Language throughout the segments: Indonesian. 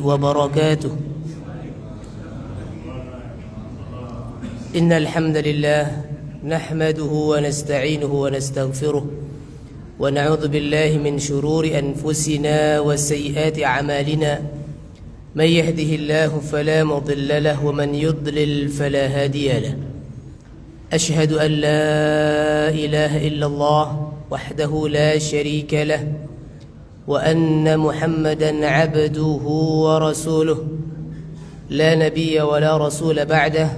وبركاته. إن الحمد لله نحمده ونستعينه ونستغفره ونعوذ بالله من شرور أنفسنا وسيئات أعمالنا. من يهده الله فلا مضل له ومن يضلل فلا هادي له. أشهد أن لا إله إلا الله وحده لا شريك له وأن محمدا عبده ورسوله لا نبي ولا رسول بعده.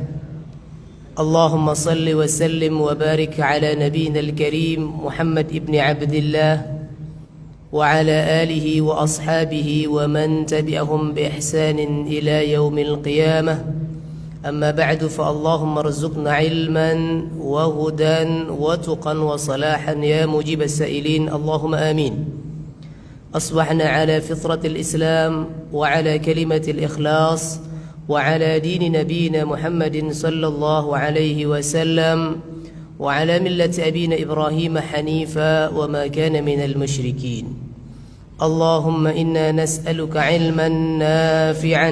اللهم صل وسلم وبارك على نبينا الكريم محمد بن عبد الله وعلى آله وأصحابه ومن تبعهم بإحسان إلى يوم القيامة. أما بعد فاللهم ارزقنا علما وهدى وتقا وصلاحا يا مجيب السائلين اللهم آمين. أصبحنا على فطرة الإسلام وعلى كلمة الإخلاص وعلى دين نبينا محمد صلى الله عليه وسلم وعلى ملة أبينا إبراهيم حنيفا وما كان من المشركين. اللهم إنا نسألك علما نافعا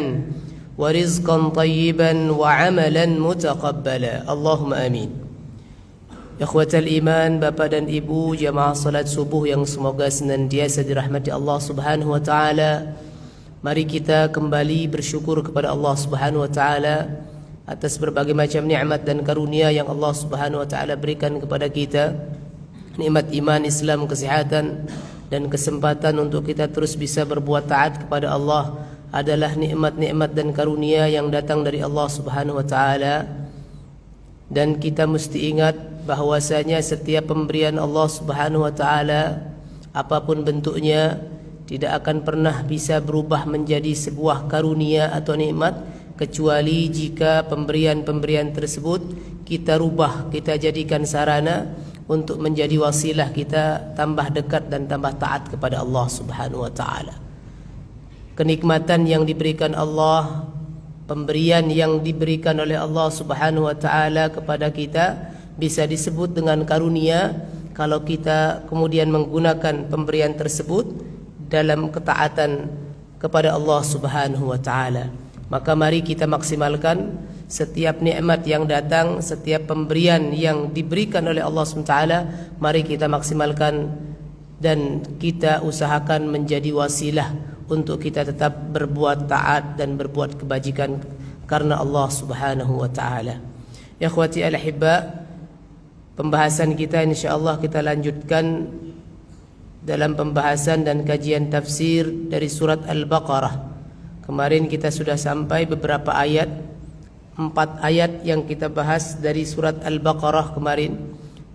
ورزقا طيبا وعملا متقبلا اللهم آمين. Ikhwatal iman, Bapak dan Ibu, jamaah salat subuh yang semoga senantiasa dirahmati Allah Subhanahu wa taala. Mari kita kembali bersyukur kepada Allah Subhanahu wa taala atas berbagai macam nikmat dan karunia yang Allah Subhanahu wa taala berikan kepada kita. Nikmat iman, Islam, kesehatan dan kesempatan untuk kita terus bisa berbuat taat kepada Allah adalah nikmat-nikmat dan karunia yang datang dari Allah Subhanahu wa taala. Dan kita mesti ingat bahwasanya setiap pemberian Allah Subhanahu wa taala apapun bentuknya tidak akan pernah bisa berubah menjadi sebuah karunia atau nikmat kecuali jika pemberian-pemberian tersebut kita rubah, kita jadikan sarana untuk menjadi wasilah kita tambah dekat dan tambah taat kepada Allah Subhanahu wa taala. Kenikmatan yang diberikan Allah, pemberian yang diberikan oleh Allah Subhanahu wa taala kepada kita bisa disebut dengan karunia kalau kita kemudian menggunakan pemberian tersebut dalam ketaatan kepada Allah Subhanahu wa taala. Maka mari kita maksimalkan setiap nikmat yang datang, setiap pemberian yang diberikan oleh Allah Subhanahu wa taala, mari kita maksimalkan dan kita usahakan menjadi wasilah untuk kita tetap berbuat taat dan berbuat kebajikan karena Allah Subhanahu wa taala. Ya akhwati al-ahibba, pembahasan kita insyaallah kita lanjutkan dalam pembahasan dan kajian tafsir dari surat Al-Baqarah. Kemarin kita sudah sampai beberapa ayat, 4 ayat yang kita bahas dari surat Al-Baqarah kemarin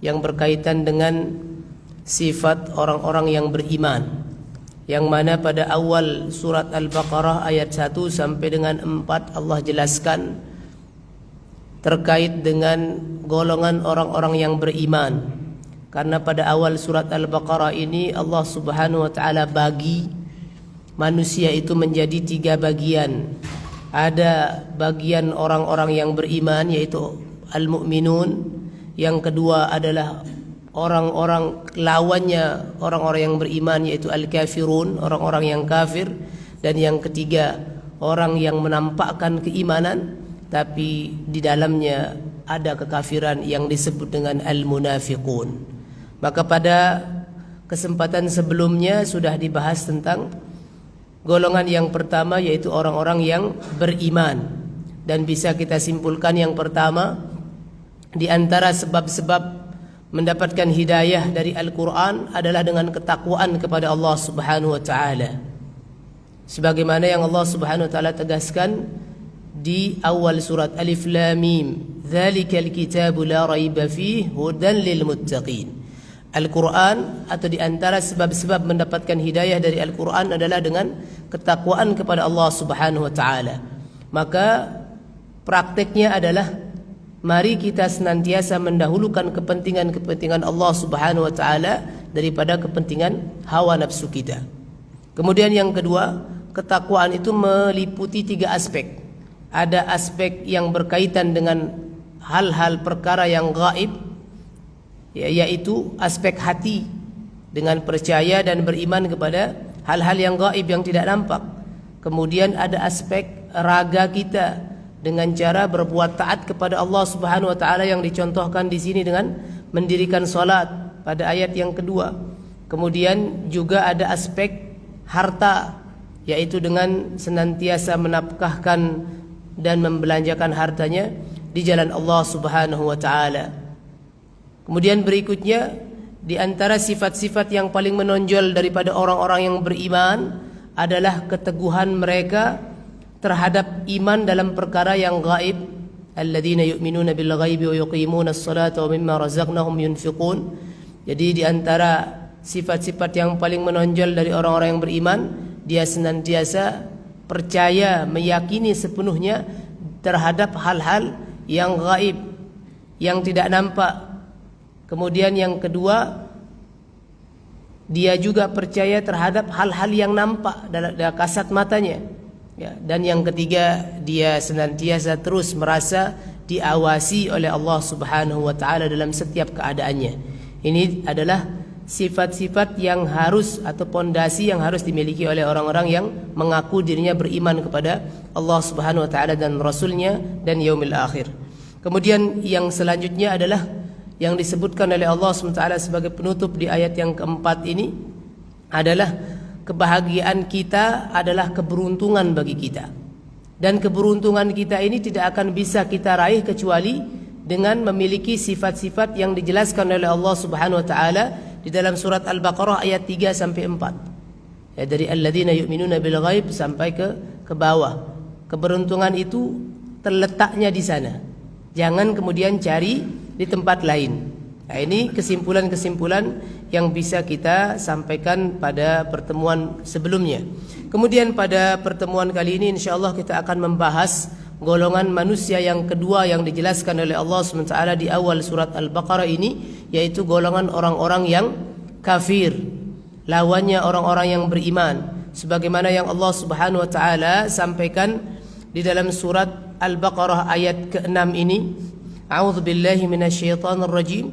yang berkaitan dengan sifat orang-orang yang beriman, yang mana pada awal surat Al-Baqarah ayat 1 sampai dengan 4 Allah jelaskan terkait dengan golongan orang-orang yang beriman. Karena pada awal surat Al-Baqarah ini Allah Subhanahu wa taala bagi manusia itu menjadi 3 bagian. Ada bagian orang-orang yang beriman yaitu al-mu'minun, yang kedua adalah orang-orang lawannya orang-orang yang beriman yaitu al-kafirun, orang-orang yang kafir, dan yang ketiga orang yang menampakkan keimanan tapi di dalamnya ada kekafiran yang disebut dengan al-munafiqun. Maka pada kesempatan sebelumnya sudah dibahas tentang golongan yang pertama yaitu orang-orang yang beriman, dan bisa kita simpulkan yang pertama di antara sebab-sebab mendapatkan hidayah dari Al-Quran adalah dengan ketakwaan kepada Allah Subhanahu wa ta'ala, sebagaimana yang Allah Subhanahu wa ta'ala tegaskan di awal surat Alif Lam Mim, dzalikal kitabu la raiba fihi hudan lil muttaqin. Al-Quran atau di antara sebab-sebab mendapatkan hidayah dari Al-Quran adalah dengan ketakwaan kepada Allah Subhanahu wa ta'ala. Maka prakteknya adalah mari kita senantiasa mendahulukan kepentingan-kepentingan Allah Subhanahu wa taala daripada kepentingan hawa nafsu kita. Kemudian yang kedua, ketakwaan itu meliputi 3 aspek. Ada aspek yang berkaitan dengan hal-hal perkara yang gaib, yaitu aspek hati dengan percaya dan beriman kepada hal-hal yang gaib yang tidak nampak. Kemudian ada aspek raga kita dengan cara berbuat taat kepada Allah Subhanahu wa taala yang dicontohkan di sini dengan mendirikan salat pada ayat yang kedua. Kemudian juga ada aspek harta, yaitu dengan senantiasa menafkahkan dan membelanjakan hartanya di jalan Allah Subhanahu wa taala. Kemudian berikutnya, di antara sifat-sifat yang paling menonjol daripada orang-orang yang beriman adalah keteguhan mereka terhadap iman dalam perkara yang gaib. Alladzina yu'minuna bil ghaibi wa yuqimuna as-salata wa mimma razaqnahum yunfiqun. Jadi di antara sifat-sifat yang paling menonjol dari orang-orang yang beriman, dia senantiasa percaya, meyakini sepenuhnya terhadap hal-hal yang gaib, yang tidak nampak. Kemudian yang kedua, dia juga percaya terhadap hal-hal yang nampak dalam kasat matanya. Ya, dan yang ketiga, dia senantiasa terus merasa diawasi oleh Allah Subhanahu wa taala dalam setiap keadaannya. Ini adalah sifat-sifat yang harus atau pondasi yang harus dimiliki oleh orang-orang yang mengaku dirinya beriman kepada Allah Subhanahu wa taala dan Rasulnya dan yaumil akhir. Kemudian yang selanjutnya adalah yang disebutkan oleh Allah SWT sebagai penutup di ayat yang keempat ini adalah kebahagiaan kita adalah keberuntungan bagi kita. Dan keberuntungan kita ini tidak akan bisa kita raih kecuali dengan memiliki sifat-sifat yang dijelaskan oleh Allah Subhanahu wa taala di dalam surat Al-Baqarah ayat 3 sampai 4. Ya, dari alladzina yu'minuna bil ghaib sampai ke bawah. Keberuntungan itu terletaknya di sana. Jangan kemudian cari di tempat lain. Nah, ini kesimpulan-kesimpulan yang bisa kita sampaikan pada pertemuan sebelumnya. Kemudian pada pertemuan kali ini insyaallah kita akan membahas golongan manusia yang kedua yang dijelaskan oleh Allah SWT di awal surat Al-Baqarah ini, yaitu golongan orang-orang yang kafir, lawannya orang-orang yang beriman, sebagaimana yang Allah Subhanahu wa taala sampaikan di dalam surat Al-Baqarah ayat ke-6 ini. A'udzu billahi minasyaitonir rajim.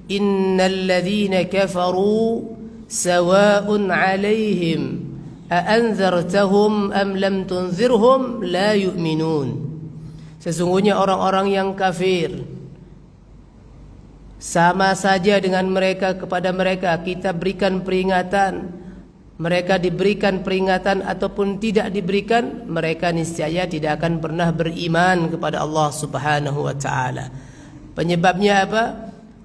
Innal ladzina kafaru sawa'un 'alaihim a anzartahum am lam tunzirhum la yu'minun. Sesungguhnya orang-orang yang kafir sama saja dengan mereka, kepada mereka kita berikan peringatan, mereka diberikan peringatan ataupun tidak diberikan, mereka niscaya tidak akan pernah beriman kepada Allah Subhanahu wa taala. Penyebabnya apa?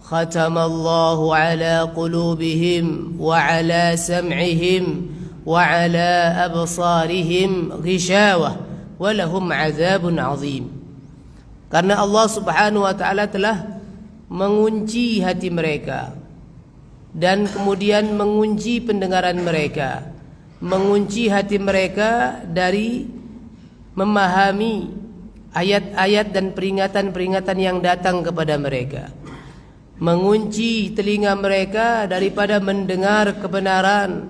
Khatamallahu ala qulubihim wa ala sam'ihim wa ala absarihim ghishawah wa lahum 'adzabun 'adzim. Karena Allah Subhanahu wa taala telah mengunci hati mereka dan kemudian mengunci pendengaran mereka, mengunci hati mereka dari memahami ayat-ayat dan peringatan-peringatan yang datang kepada mereka, mengunci telinga mereka daripada mendengar kebenaran,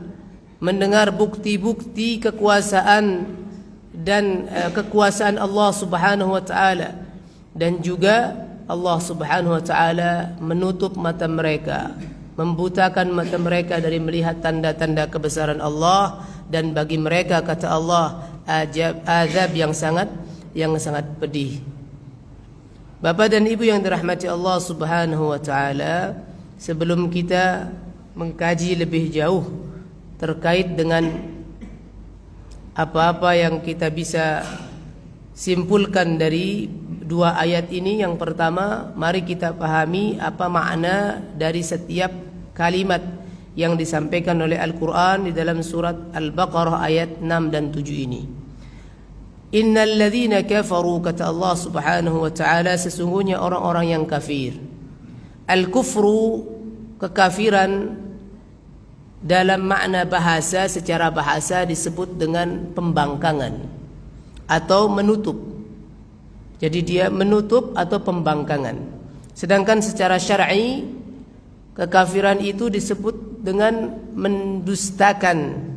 mendengar bukti-bukti kekuasaan dan kekuasaan Allah Subhanahu wa taala. Dan juga Allah Subhanahu wa taala menutup mata mereka, membutakan mata mereka dari melihat tanda-tanda kebesaran Allah, dan bagi mereka kata Allah azab yang sangat pedih. Bapak dan Ibu yang dirahmati Allah Subhanahu wa taala, sebelum kita mengkaji lebih jauh terkait dengan apa-apa yang kita bisa simpulkan dari dua ayat ini, yang pertama, mari kita pahami apa makna dari setiap kalimat yang disampaikan oleh Al-Quran di dalam surat Al-Baqarah ayat 6 dan 7 ini. Innal ladzina kafaru, kata Allah Subhanahu wa taala, sesungguhnya orang-orang yang kafir. Al-kufru, kekafiran dalam makna bahasa, secara bahasa disebut dengan pembangkangan atau menutup. Jadi dia menutup atau pembangkangan. Sedangkan secara syar'i, kekafiran itu disebut dengan mendustakan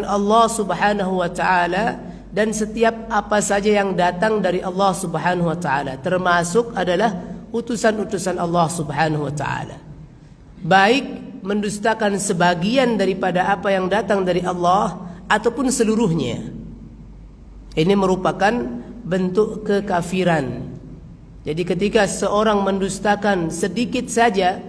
Allah Subhanahu wa taala dan setiap apa saja yang datang dari Allah Subhanahu wa taala, termasuk adalah utusan-utusan Allah Subhanahu wa taala. Baik mendustakan sebagian daripada apa yang datang dari Allah ataupun seluruhnya. Ini merupakan bentuk kekafiran. Jadi ketika seorang mendustakan sedikit saja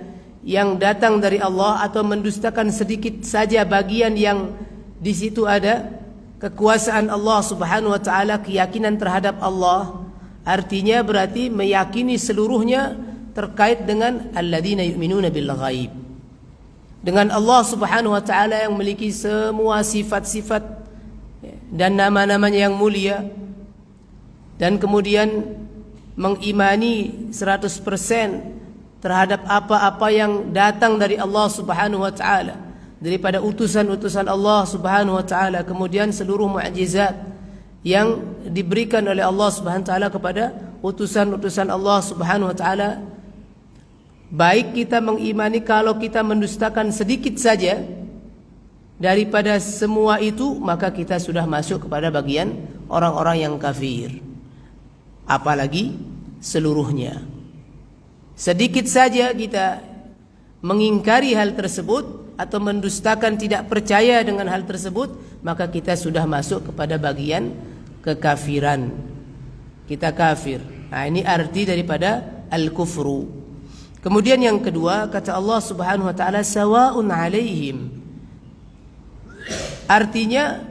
yang datang dari Allah, atau mendustakan sedikit saja bagian yang di situ ada kekuasaan Allah Subhanahu wa taala, keyakinan terhadap Allah, artinya berarti meyakini seluruhnya terkait dengan alladzina yu'minuna bil ghaib, dengan Allah Subhanahu wa taala yang memiliki semua sifat-sifat dan nama-namanya yang mulia, dan kemudian mengimani 100% terhadap apa-apa yang datang dari Allah Subhanahu wa taala, daripada utusan-utusan Allah Subhanahu wa taala, kemudian seluruh mukjizat yang diberikan oleh Allah Subhanahu wa taala kepada utusan-utusan Allah Subhanahu wa taala. Baik kita mengimani kalau kita mendustakan sedikit saja daripada semua itu, maka kita sudah masuk kepada bagian orang-orang yang kafir. Apalagi seluruhnya. Sedikit saja kita mengingkari hal tersebut atau mendustakan, tidak percaya dengan hal tersebut, maka kita sudah masuk kepada bagian kekafiran. Kita kafir. Nah, ini arti daripada al-kufru. Kemudian yang kedua, kata Allah Subhanahu wa taala, sawa'un 'alaihim. Artinya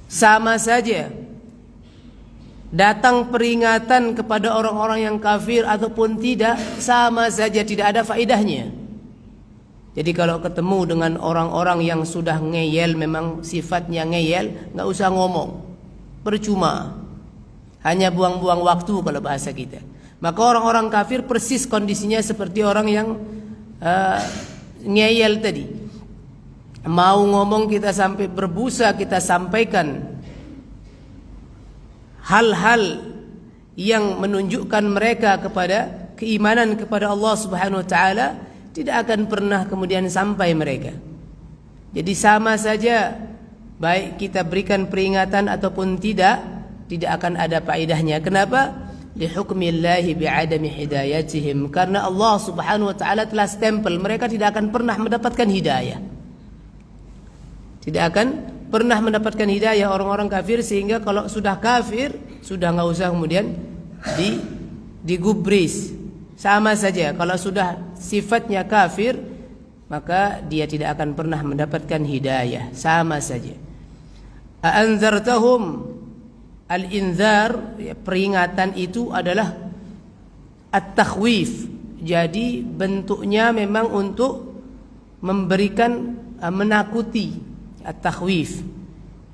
sama saja datang peringatan kepada orang-orang yang kafir ataupun tidak, sama saja, tidak ada faedahnya. Jadi kalau ketemu dengan orang-orang yang sudah ngeyel, memang sifatnya ngeyel, nggak usah ngomong, percuma, hanya buang-buang waktu kalau bahasa kita. Maka orang-orang kafir persis kondisinya seperti orang yang ngeyel tadi. Mau ngomong kita sampai berbusa, kita sampaikan hal-hal yang menunjukkan mereka kepada keimanan kepada Allah Subhanahu wa taala, tidak akan pernah kemudian sampai mereka. Jadi sama saja, baik kita berikan peringatan ataupun tidak akan ada faedahnya. Kenapa? Li hukmillahi bi'adami hidayatihim, karena Allah Subhanahu wa taala telah stempel mereka tidak akan pernah mendapatkan hidayah. Tidak akan pernah mendapatkan hidayah orang-orang kafir, sehingga kalau sudah kafir sudah nggak usah kemudian digubris. Sama saja, kalau sudah sifatnya kafir maka dia tidak akan pernah mendapatkan hidayah, sama saja. A'anzartahum, al-inzar, peringatan itu adalah at-takhwif. Jadi bentuknya memang untuk memberikan, menakuti, at-takhwif,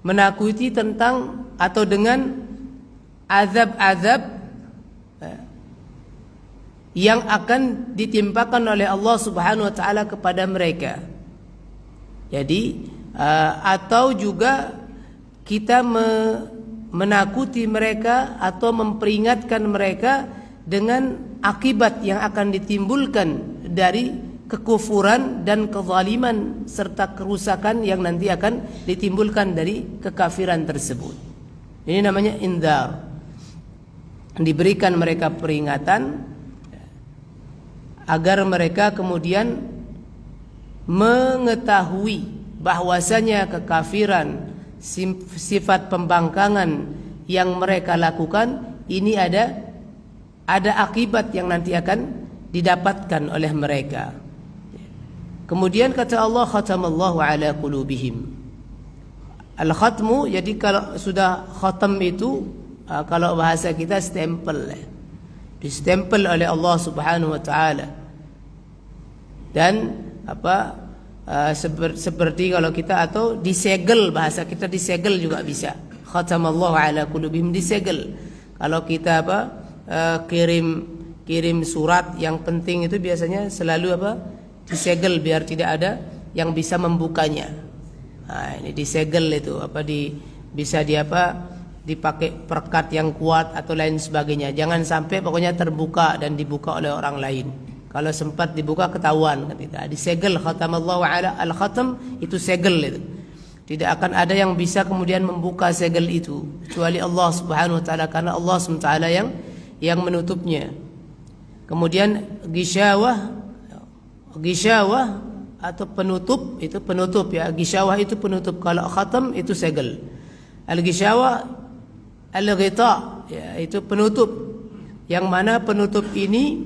menakuti tentang atau dengan azab-azab yang akan ditimpakan oleh Allah Subhanahu wa taala kepada mereka. Jadi atau juga kita menakuti mereka atau memperingatkan mereka dengan akibat yang akan ditimbulkan dari kekufuran dan kezaliman serta kerusakan yang nanti akan ditimbulkan dari kekafiran tersebut. Ini namanya indar. Diberikan mereka peringatan agar mereka kemudian mengetahui bahwasanya kekafiran, sifat pembangkangan yang mereka lakukan ini ada akibat yang nanti akan didapatkan oleh mereka. Kemudian kata Allah, khatamallahu ala qulubihim. Al-khatmu, jadi kalau sudah khatam itu, kalau bahasa kita stempel, distempel oleh Allah Subhanahu wa taala. Dan seperti kalau kita, atau disegel, bahasa kita disegel juga bisa. Khatamallahu ala qulubihim, disegel. Kalau kita kirim surat yang penting itu biasanya selalu disegel biar tidak ada yang bisa membukanya. Nah, ini disegel itu bisa dipakai perekat yang kuat atau lain sebagainya. Jangan sampai pokoknya terbuka dan dibuka oleh orang lain. Kalau sempat dibuka ketahuan ketika disegel. Khatamallahu ala al-khatam, itu segel itu. Tidak akan ada yang bisa kemudian membuka segel itu kecuali Allah Subhanahu wa taala, karena Allah Subhanahu wa taala yang menutupnya. Kemudian gisyawah atau penutup, itu penutup ya. Ghishawah itu penutup. Kalau khatam itu segel. Al-ghishawah, al-ghita ya, itu penutup. Yang mana penutup ini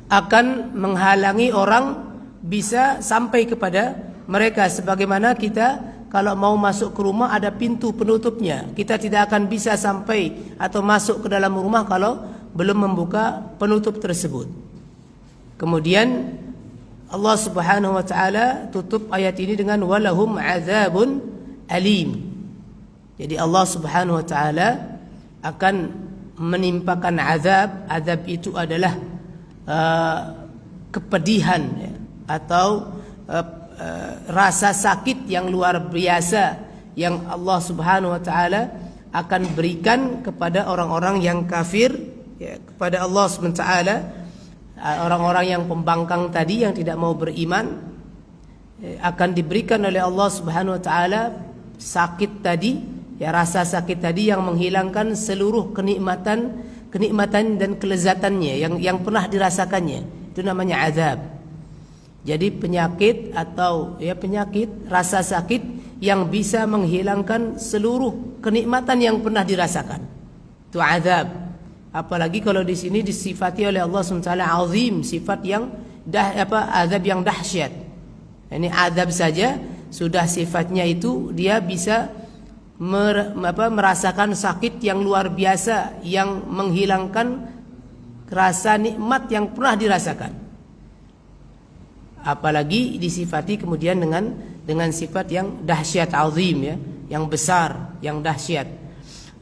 akan menghalangi orang bisa sampai kepada mereka, sebagaimana kita kalau mau masuk ke rumah ada pintu penutupnya. Kita tidak akan bisa sampai atau masuk ke dalam rumah kalau belum membuka penutup tersebut. Kemudian Allah Subhanahu wa taala tutup ayat ini dengan walahum adzabun alim. Jadi Allah Subhanahu wa taala akan menimpakan azab. Azab itu adalah kepedihan ya, atau rasa sakit yang luar biasa yang Allah Subhanahu wa taala akan berikan kepada orang-orang yang kafir ya, kepada Allah Subhanahu wa taala, orang-orang yang pembangkang tadi yang tidak mau beriman akan diberikan oleh Allah Subhanahu wa taala sakit tadi ya, rasa sakit tadi yang menghilangkan seluruh kenikmatan dan kelezatannya yang pernah dirasakannya. Itu namanya azab. Jadi penyakit atau ya penyakit rasa sakit yang bisa menghilangkan seluruh kenikmatan yang pernah dirasakan. Itu azab. Apalagi kalau di sini disifati oleh Allah SWT azim, sifat yang azab yang dahsyat. Ini azab saja sudah sifatnya itu dia bisa merasakan sakit yang luar biasa yang menghilangkan rasa nikmat yang pernah dirasakan. Apalagi disifati kemudian dengan sifat yang dahsyat azim ya, yang besar, yang dahsyat.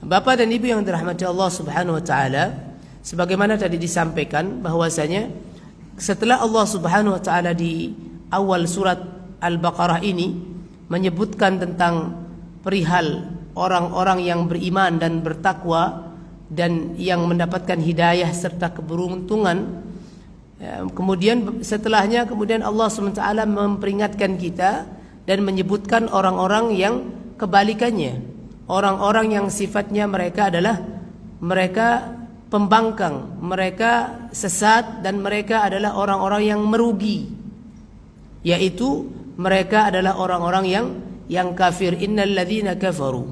Bapak dan Ibu yang dirahmati Allah Subhanahu wa taala, sebagaimana tadi disampaikan bahwasanya setelah Allah Subhanahu wa taala di awal surat Al-Baqarah ini menyebutkan tentang perihal orang-orang yang beriman dan bertakwa dan yang mendapatkan hidayah serta keberuntungan, kemudian setelahnya Allah SWT memperingatkan kita dan menyebutkan orang-orang yang kebalikannya, orang-orang yang sifatnya mereka adalah mereka pembangkang, mereka sesat, dan mereka adalah orang-orang yang merugi, yaitu mereka adalah orang-orang yang kafir. Innal ladzina kafaru,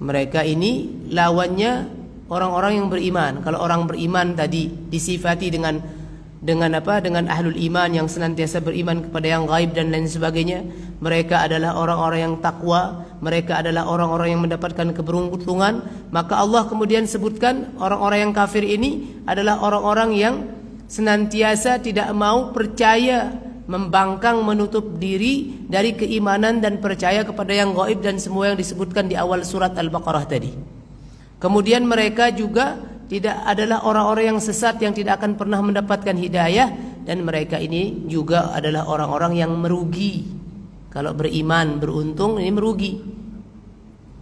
mereka ini lawannya orang-orang yang beriman. Kalau orang beriman tadi disifati dengan ahlul iman yang senantiasa beriman kepada yang gaib dan lain sebagainya. Mereka adalah orang-orang yang takwa, mereka adalah orang-orang yang mendapatkan keberuntungan. Maka Allah kemudian sebutkan orang-orang yang kafir ini adalah orang-orang yang senantiasa tidak mau percaya, membangkang, menutup diri dari keimanan dan percaya kepada yang gaib dan semua yang disebutkan di awal surat Al-Baqarah tadi. Kemudian mereka juga tidak adalah orang-orang yang sesat yang tidak akan pernah mendapatkan hidayah, dan mereka ini juga adalah orang-orang yang merugi. Kalau beriman beruntung, ini merugi.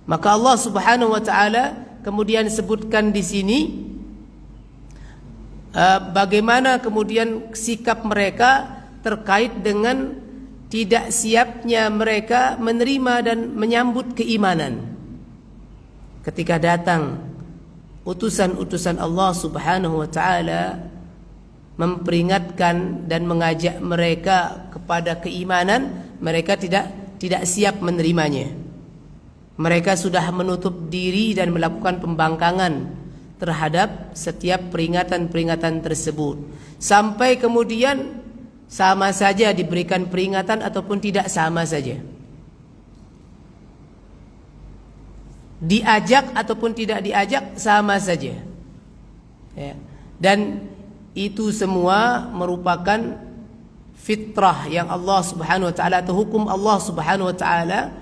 Maka Allah Subhanahu wa taala kemudian sebutkan di sini bagaimana kemudian sikap mereka terkait dengan tidak siapnya mereka menerima dan menyambut keimanan ketika datang utusan-utusan Allah Subhanahu wa taala memperingatkan dan mengajak mereka kepada keimanan. Mereka tidak siap menerimanya. Mereka sudah menutup diri dan melakukan pembangkangan terhadap setiap peringatan-peringatan tersebut, sampai kemudian sama saja diberikan peringatan ataupun tidak sama saja, diajak ataupun tidak diajak sama saja ya. Dan itu semua merupakan fitrah yang Allah Subhanahu wa taala atau hukum Allah Subhanahu wa taala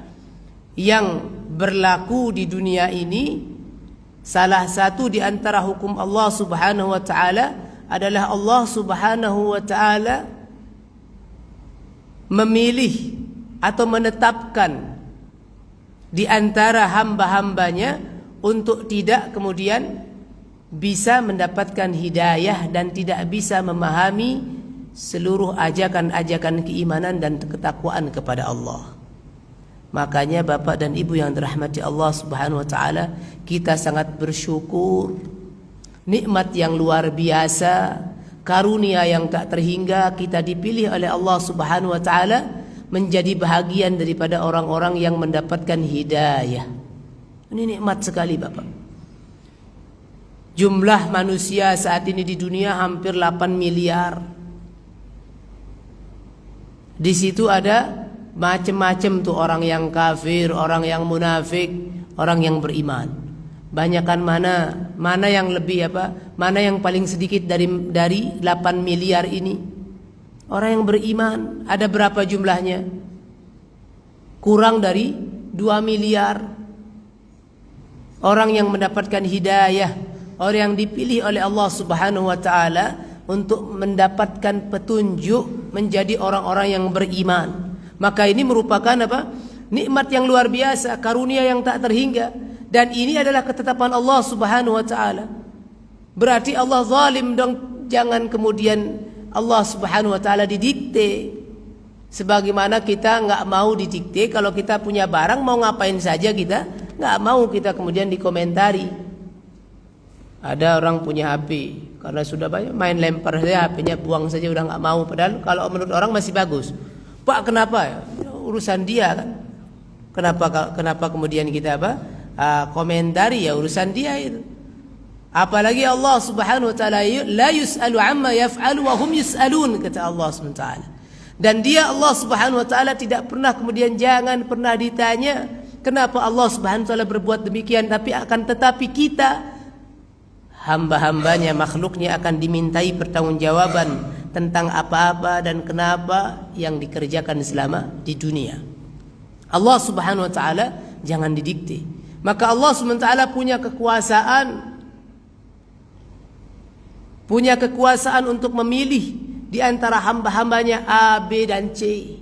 yang berlaku di dunia ini. Salah satu di antara hukum Allah Subhanahu wa taala adalah Allah Subhanahu wa taala memilih atau menetapkan di antara hamba-hambanya untuk tidak kemudian bisa mendapatkan hidayah dan tidak bisa memahami seluruh ajakan-ajakan keimanan dan ketakwaan kepada Allah. Makanya Bapak dan Ibu yang dirahmati Allah Subhanahu wa taala, kita sangat bersyukur nikmat yang luar biasa, karunia yang tak terhingga, kita dipilih oleh Allah Subhanahu wa taala menjadi bahagian daripada orang-orang yang mendapatkan hidayah. Ini nikmat sekali Bapak. Jumlah manusia saat ini di dunia hampir 8 miliar. Di situ ada macam-macam tuh, orang yang kafir, orang yang munafik, orang yang beriman. Banyakan mana yang lebih mana yang paling sedikit dari 8 miliar ini? Orang yang beriman. Ada berapa jumlahnya? Kurang dari 2 miliar. Orang yang mendapatkan hidayah, orang yang dipilih oleh Allah Subhanahu wa taala untuk mendapatkan petunjuk menjadi orang-orang yang beriman. Maka ini merupakan nikmat yang luar biasa, karunia yang tak terhingga. Dan ini adalah ketetapan Allah Subhanahu wa taala. Berarti Allah zalim dong. Jangan kemudian Allah Subhanahu wa taala didikte. Sebagaimana kita enggak mau didikte, kalau kita punya barang mau ngapain saja kita enggak mau kita kemudian dikomentari. Ada orang punya HP, karena sudah banyak main lempar saja HP-nya, buang saja, udah enggak mau. Padahal kalau menurut orang masih bagus. Pak, kenapa ya? Urusan dia kan. Kenapa kemudian kita komentari, ya urusan dia itu. Apalagi Allah Subhanahu wa taala la yus'alu amma yaf'alu wa hum yus'alun, kata Allah Subhanahu wa taala. Dan dia Allah Subhanahu wa taala tidak pernah kemudian jangan pernah ditanya kenapa Allah Subhanahu wa taala berbuat demikian, tetapi kita hamba-hambanya, makhluknya akan dimintai pertanggungjawaban tentang apa-apa dan kenapa yang dikerjakan selama di dunia. Allah Subhanahu wa taala jangan didikte. Maka Allah Subhanahu wa taala punya kekuasaan untuk memilih di antara hamba-hambanya A, B dan C.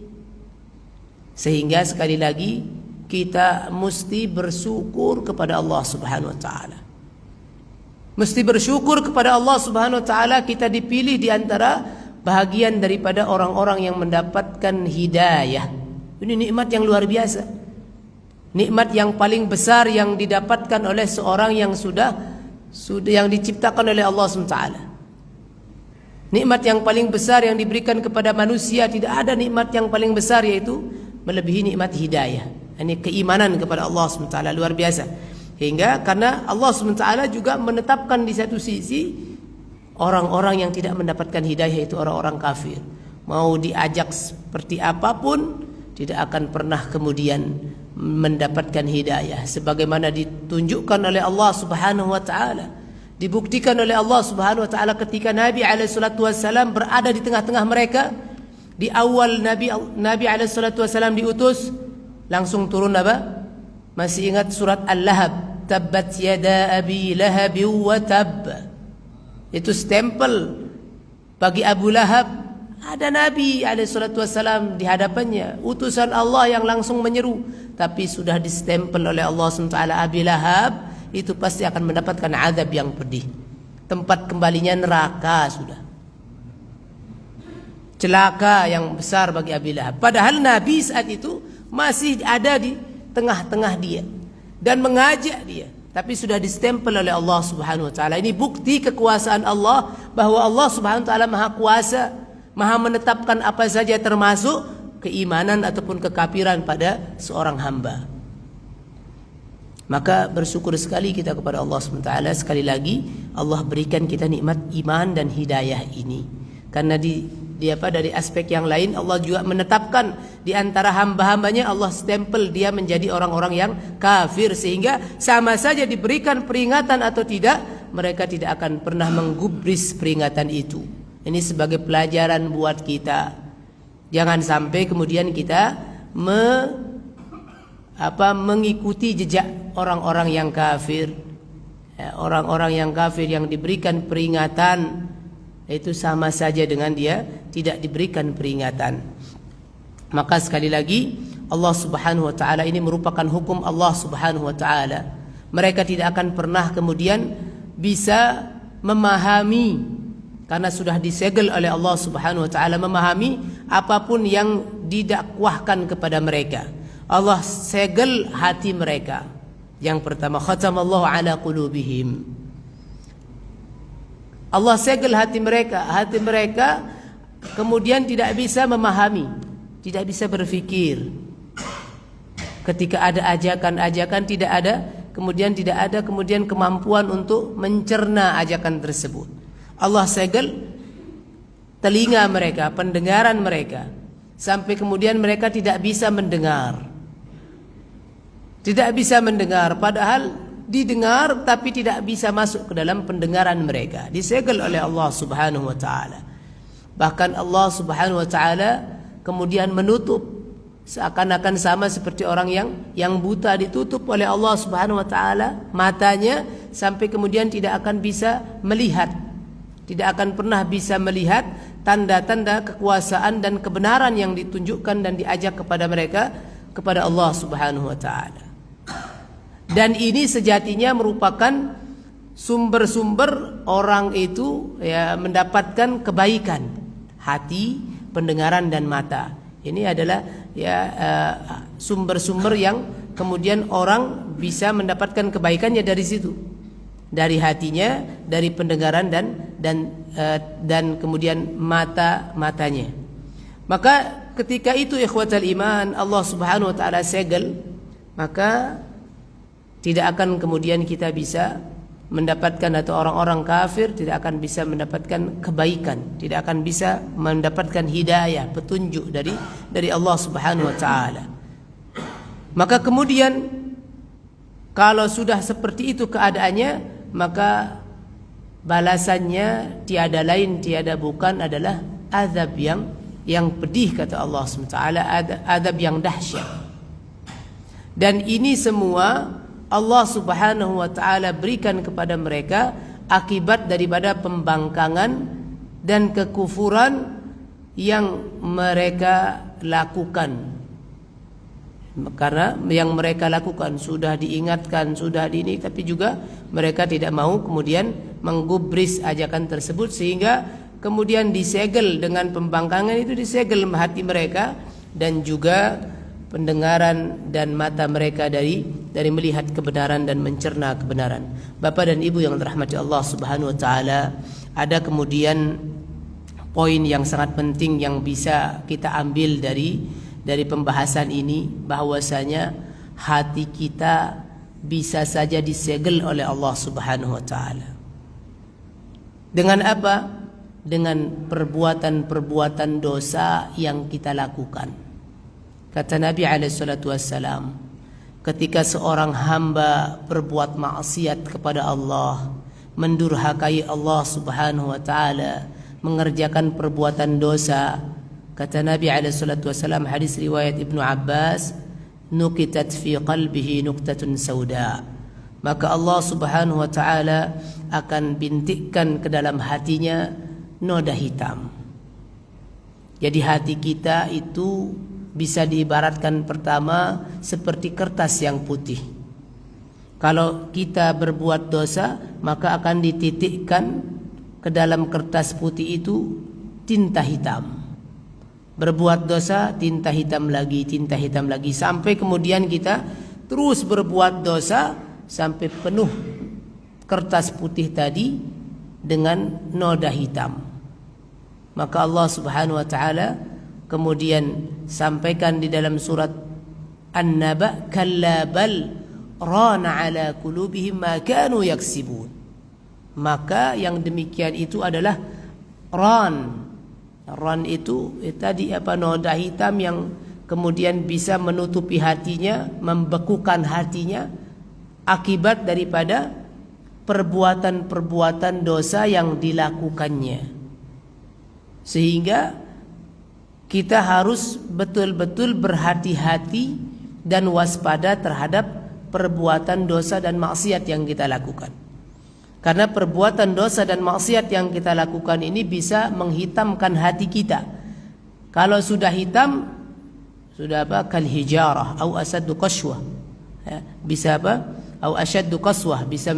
Sehingga sekali lagi kita mesti bersyukur kepada Allah Subhanahu wa taala. Mesti bersyukur kepada Allah Subhanahu wa taala kita dipilih di antara bahagian daripada orang-orang yang mendapatkan hidayah. Ini nikmat yang luar biasa. Nikmat yang paling besar yang didapatkan oleh seorang yang sudah yang diciptakan oleh Allah SWT. Nikmat yang paling besar yang diberikan kepada manusia, tidak ada nikmat yang paling besar yaitu melebihi nikmat hidayah. Ini keimanan kepada Allah SWT, luar biasa. Hingga karena Allah SWT juga menetapkan di satu sisi orang-orang yang tidak mendapatkan hidayah, itu orang-orang kafir. Mau diajak seperti apapun tidak akan pernah kemudian mendapatkan hidayah, sebagaimana ditunjukkan oleh Allah Subhanahu wa taala, dibuktikan oleh Allah Subhanahu wa taala ketika Nabi alaihi salatu wasallam berada di tengah-tengah mereka. Di awal Nabi alaihi salatu wasallam diutus, langsung turun masih ingat surat Al-Lahab, tabbat yada abi lahab wa tab. Itu stempel bagi Abu Lahab. Ada Nabi SAW di hadapannya, utusan Allah yang langsung menyeru, tapi sudah distempel oleh Allah SWT, Abi Lahab itu pasti akan mendapatkan azab yang pedih. Tempat kembalinya neraka sudah. Celaka yang besar bagi Abi Lahab. Padahal Nabi saat itu masih ada di tengah-tengah dia dan mengajak dia, tapi sudah distempel oleh Allah Subhanahu wa taala. Ini bukti kekuasaan Allah, bahwa Allah Subhanahu wa taala Maha Kuasa, Maha menetapkan apa saja termasuk keimanan ataupun kekafiran pada seorang hamba. Maka bersyukur sekali kita kepada Allah SWT. Sekali lagi Allah berikan kita nikmat iman dan hidayah ini. Karena dari aspek yang lain Allah juga menetapkan di antara hamba-hambanya, Allah stempel dia menjadi orang-orang yang kafir, sehingga sama saja diberikan peringatan atau tidak, mereka tidak akan pernah menggubris peringatan itu. Ini sebagai pelajaran buat kita. Jangan sampai kemudian kita mengikuti jejak orang-orang yang kafir. Orang-orang yang kafir yang diberikan peringatan itu sama saja dengan dia tidak diberikan peringatan. Maka sekali lagi Allah Subhanahu wa taala ini merupakan hukum Allah Subhanahu wa taala. Mereka tidak akan pernah kemudian bisa memahami, karena sudah disegel oleh Allah Subhanahu wa taala, memahami apapun yang didakwahkan kepada mereka. Allah segel hati mereka. Yang pertama, khatamallahu ala qulubihim. Allah segel hati mereka. Hati mereka kemudian tidak bisa memahami, tidak bisa berpikir. Ketika ada ajakan-ajakan tidak ada kemudian kemampuan untuk mencerna ajakan tersebut. Allah segel telinga mereka, pendengaran mereka, sampai kemudian mereka tidak bisa mendengar. Tidak bisa mendengar, padahal didengar tapi tidak bisa masuk ke dalam pendengaran mereka. Disegel oleh Allah Subhanahu wa taala. Bahkan Allah Subhanahu wa taala kemudian menutup, seakan-akan sama seperti orang yang buta, ditutup oleh Allah Subhanahu wa taala matanya sampai kemudian tidak akan bisa melihat. Tidak akan pernah bisa melihat tanda-tanda kekuasaan dan kebenaran yang ditunjukkan dan diajak kepada mereka, kepada Allah Subhanahu wa taala. Dan ini sejatinya merupakan sumber-sumber orang itu mendapatkan kebaikan, hati, pendengaran dan mata. Ini adalah sumber-sumber yang kemudian orang bisa mendapatkan kebaikannya dari situ, dari hatinya, dari pendengaran dan kemudian matanya. Maka ketika itu ikhwatal iman, Allah Subhanahu wa taala segel, maka tidak akan kemudian kita bisa mendapatkan, atau orang-orang kafir tidak akan bisa mendapatkan kebaikan, tidak akan bisa mendapatkan hidayah, petunjuk dari Allah Subhanahu wa taala. Maka kemudian kalau sudah seperti itu keadaannya, maka balasannya tiada lain tiada bukan adalah azab yang pedih, kata Allah Subhanahu wa taala, azab yang dahsyat. Dan ini semua Allah Subhanahu wa taala berikan kepada mereka akibat daripada pembangkangan dan kekufuran yang mereka lakukan. Karena yang mereka lakukan sudah diingatkan, sudah ini, tapi juga mereka tidak mau kemudian menggubris ajakan tersebut, sehingga kemudian disegel dengan pembangkangan itu, disegel hati mereka dan juga pendengaran dan mata mereka dari melihat kebenaran dan mencerna kebenaran. Bapak dan Ibu yang dirahmati Allah Subhanahu wa taala, ada kemudian poin yang sangat penting yang bisa kita ambil dari pembahasan ini, bahwasanya hati kita bisa saja disegel oleh Allah Subhanahu wa taala. Dengan apa? Dengan perbuatan-perbuatan dosa yang kita lakukan. Kata Nabi SAW, ketika seorang hamba berbuat maksiat kepada Allah, mendurhakai Allah Subhanahu wa taala, mengerjakan perbuatan dosa, kata Nabi SAW, hadis riwayat Ibnu Abbas, nukitat fi qalbihi nuktatun sauda, maka Allah Subhanahu wa taala akan bintikkan ke dalam hatinya noda hitam. Jadi hati kita itu bisa diibaratkan pertama seperti kertas yang putih. Kalau kita berbuat dosa, maka akan dititikkan ke dalam kertas putih itu tinta hitam. Berbuat dosa, tinta hitam lagi, sampai kemudian kita terus berbuat dosa sampai penuh kertas putih tadi dengan noda hitam. Maka Allah Subhanahu wa taala kemudian sampaikan di dalam surat An-Naba, kalla bal rana ala qulubihim ma kanu yaksibun. Maka yang demikian itu adalah ran itu tadi noda hitam yang kemudian bisa menutupi hatinya, membekukan hatinya akibat daripada perbuatan-perbuatan dosa yang dilakukannya. Sehingga kita harus betul-betul berhati-hati dan waspada terhadap perbuatan dosa dan maksiat yang kita lakukan. Karena perbuatan dosa dan maksiat yang kita lakukan ini bisa menghitamkan hati kita. Kalau sudah hitam, sudah kal hijarah atau asaddu qaswah. Bisa Au asyaddu qaswah, bisa